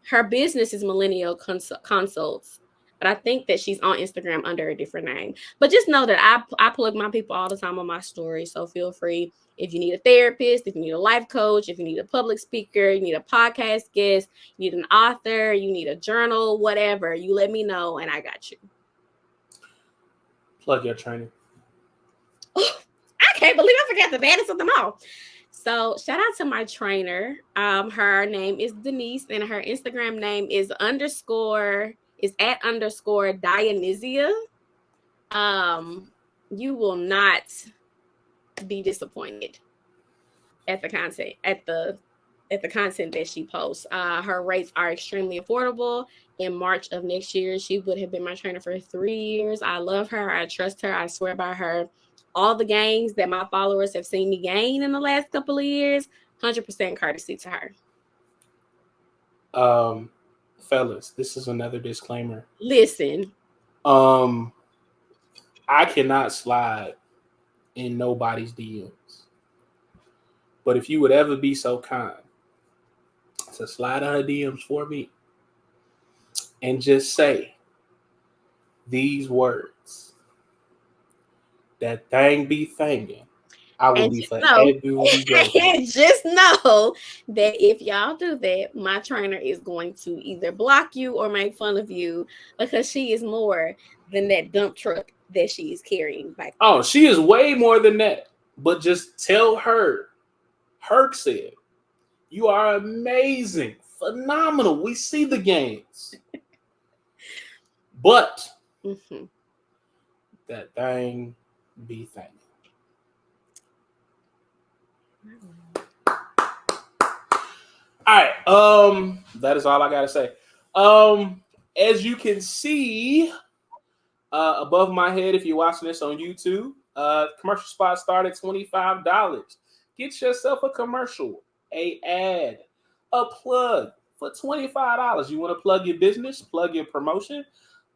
her business is Millennial Consults. But I think that she's on Instagram under a different name. But just know that I plug my people all the time on my story. So feel free. If you need a therapist, if you need a life coach, if you need a public speaker, you need a podcast guest, you need an author, you need a journal, whatever, you let me know and I got you. Plug your training. Oh, I can't believe I forgot the baddest of them all. So shout out to my trainer. Her name is Denise and her Instagram name is at _Dionysia. You will not be disappointed at the content that she posts. Her rates are extremely affordable. In March of next year, she would have been my trainer for 3 years. I love her. I trust her. I swear by her. All the gains that my followers have seen me gain in the last couple of years, 100% courtesy to her. Fellas, this is another disclaimer. Listen. I cannot slide in nobody's DMs. But if you would ever be so kind to slide on her DMs for me and just say these words, that thing be thangin', I will And be just forever know, grateful. and just know that if y'all do that, my trainer is going to either block you or make fun of you because she is more than that dump truck that she is carrying back. Oh, she is way more than that. But just tell her, Herc said, you are amazing, phenomenal. We see the gains. But that thing be thangin'. All right. That is all I gotta say. As you can see above my head, if you're watching this on YouTube, commercial spot start at $25. Get yourself a commercial, a ad, a plug for $25. You want to plug your business, plug your promotion,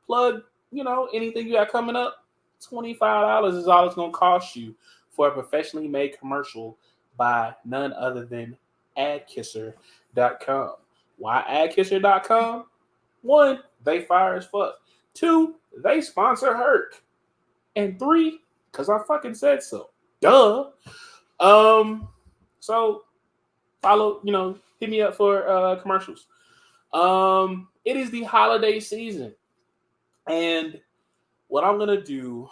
plug, anything you got coming up. $25 is all it's gonna cost you for a professionally made commercial by none other than adkisser.com. Why adkisser.com? 1, they fire as fuck. 2, they sponsor Herc. And 3, because I fucking said so. Duh. So follow, hit me up for commercials. It is the holiday season. And what I'm gonna do,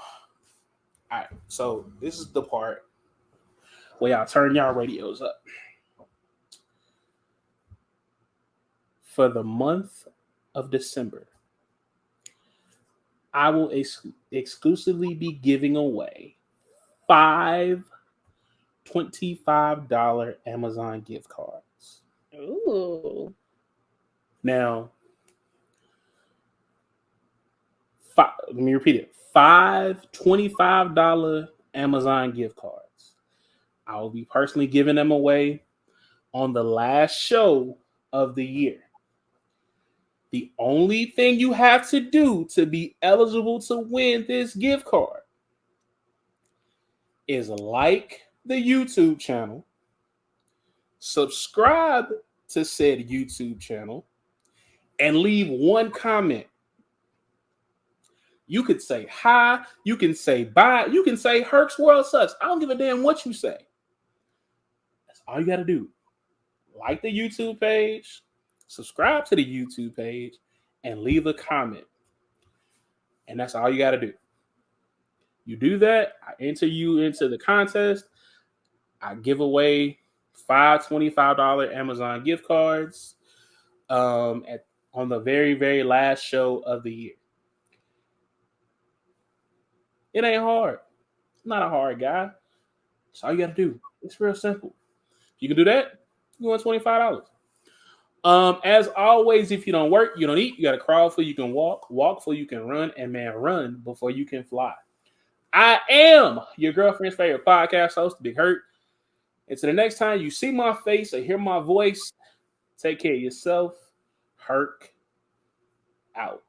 all right, so this is the part where y'all turn y'all radios up. For the month of December, I will exclusively be giving away 5 $25 Amazon gift cards. Ooh. Now, let me repeat it. 5 $25 Amazon gift cards. I will be personally giving them away on the last show of the year. The only thing you have to do to be eligible to win this gift card is like the YouTube channel, subscribe to said YouTube channel, and leave one comment. You could say hi, you can say bye, you can say Herc's World sucks. I don't give a damn what you say. That's all you got to do. Like the YouTube page, subscribe to the YouTube page, and leave a comment. And that's all you got to do. You do that, I enter you into the contest. I give away 5 $25 Amazon gift cards on the very, very last show of the year. It ain't hard. It's not a hard guy. That's all you got to do. It's real simple. If you can do that, you want $25. As always, if you don't work, you don't eat. You got to crawl before you can walk before you can run, and man, run before you can fly. I am your girlfriend's favorite podcast host, Big Hurt. Until the next time you see my face or hear my voice, take care of yourself. Herc out.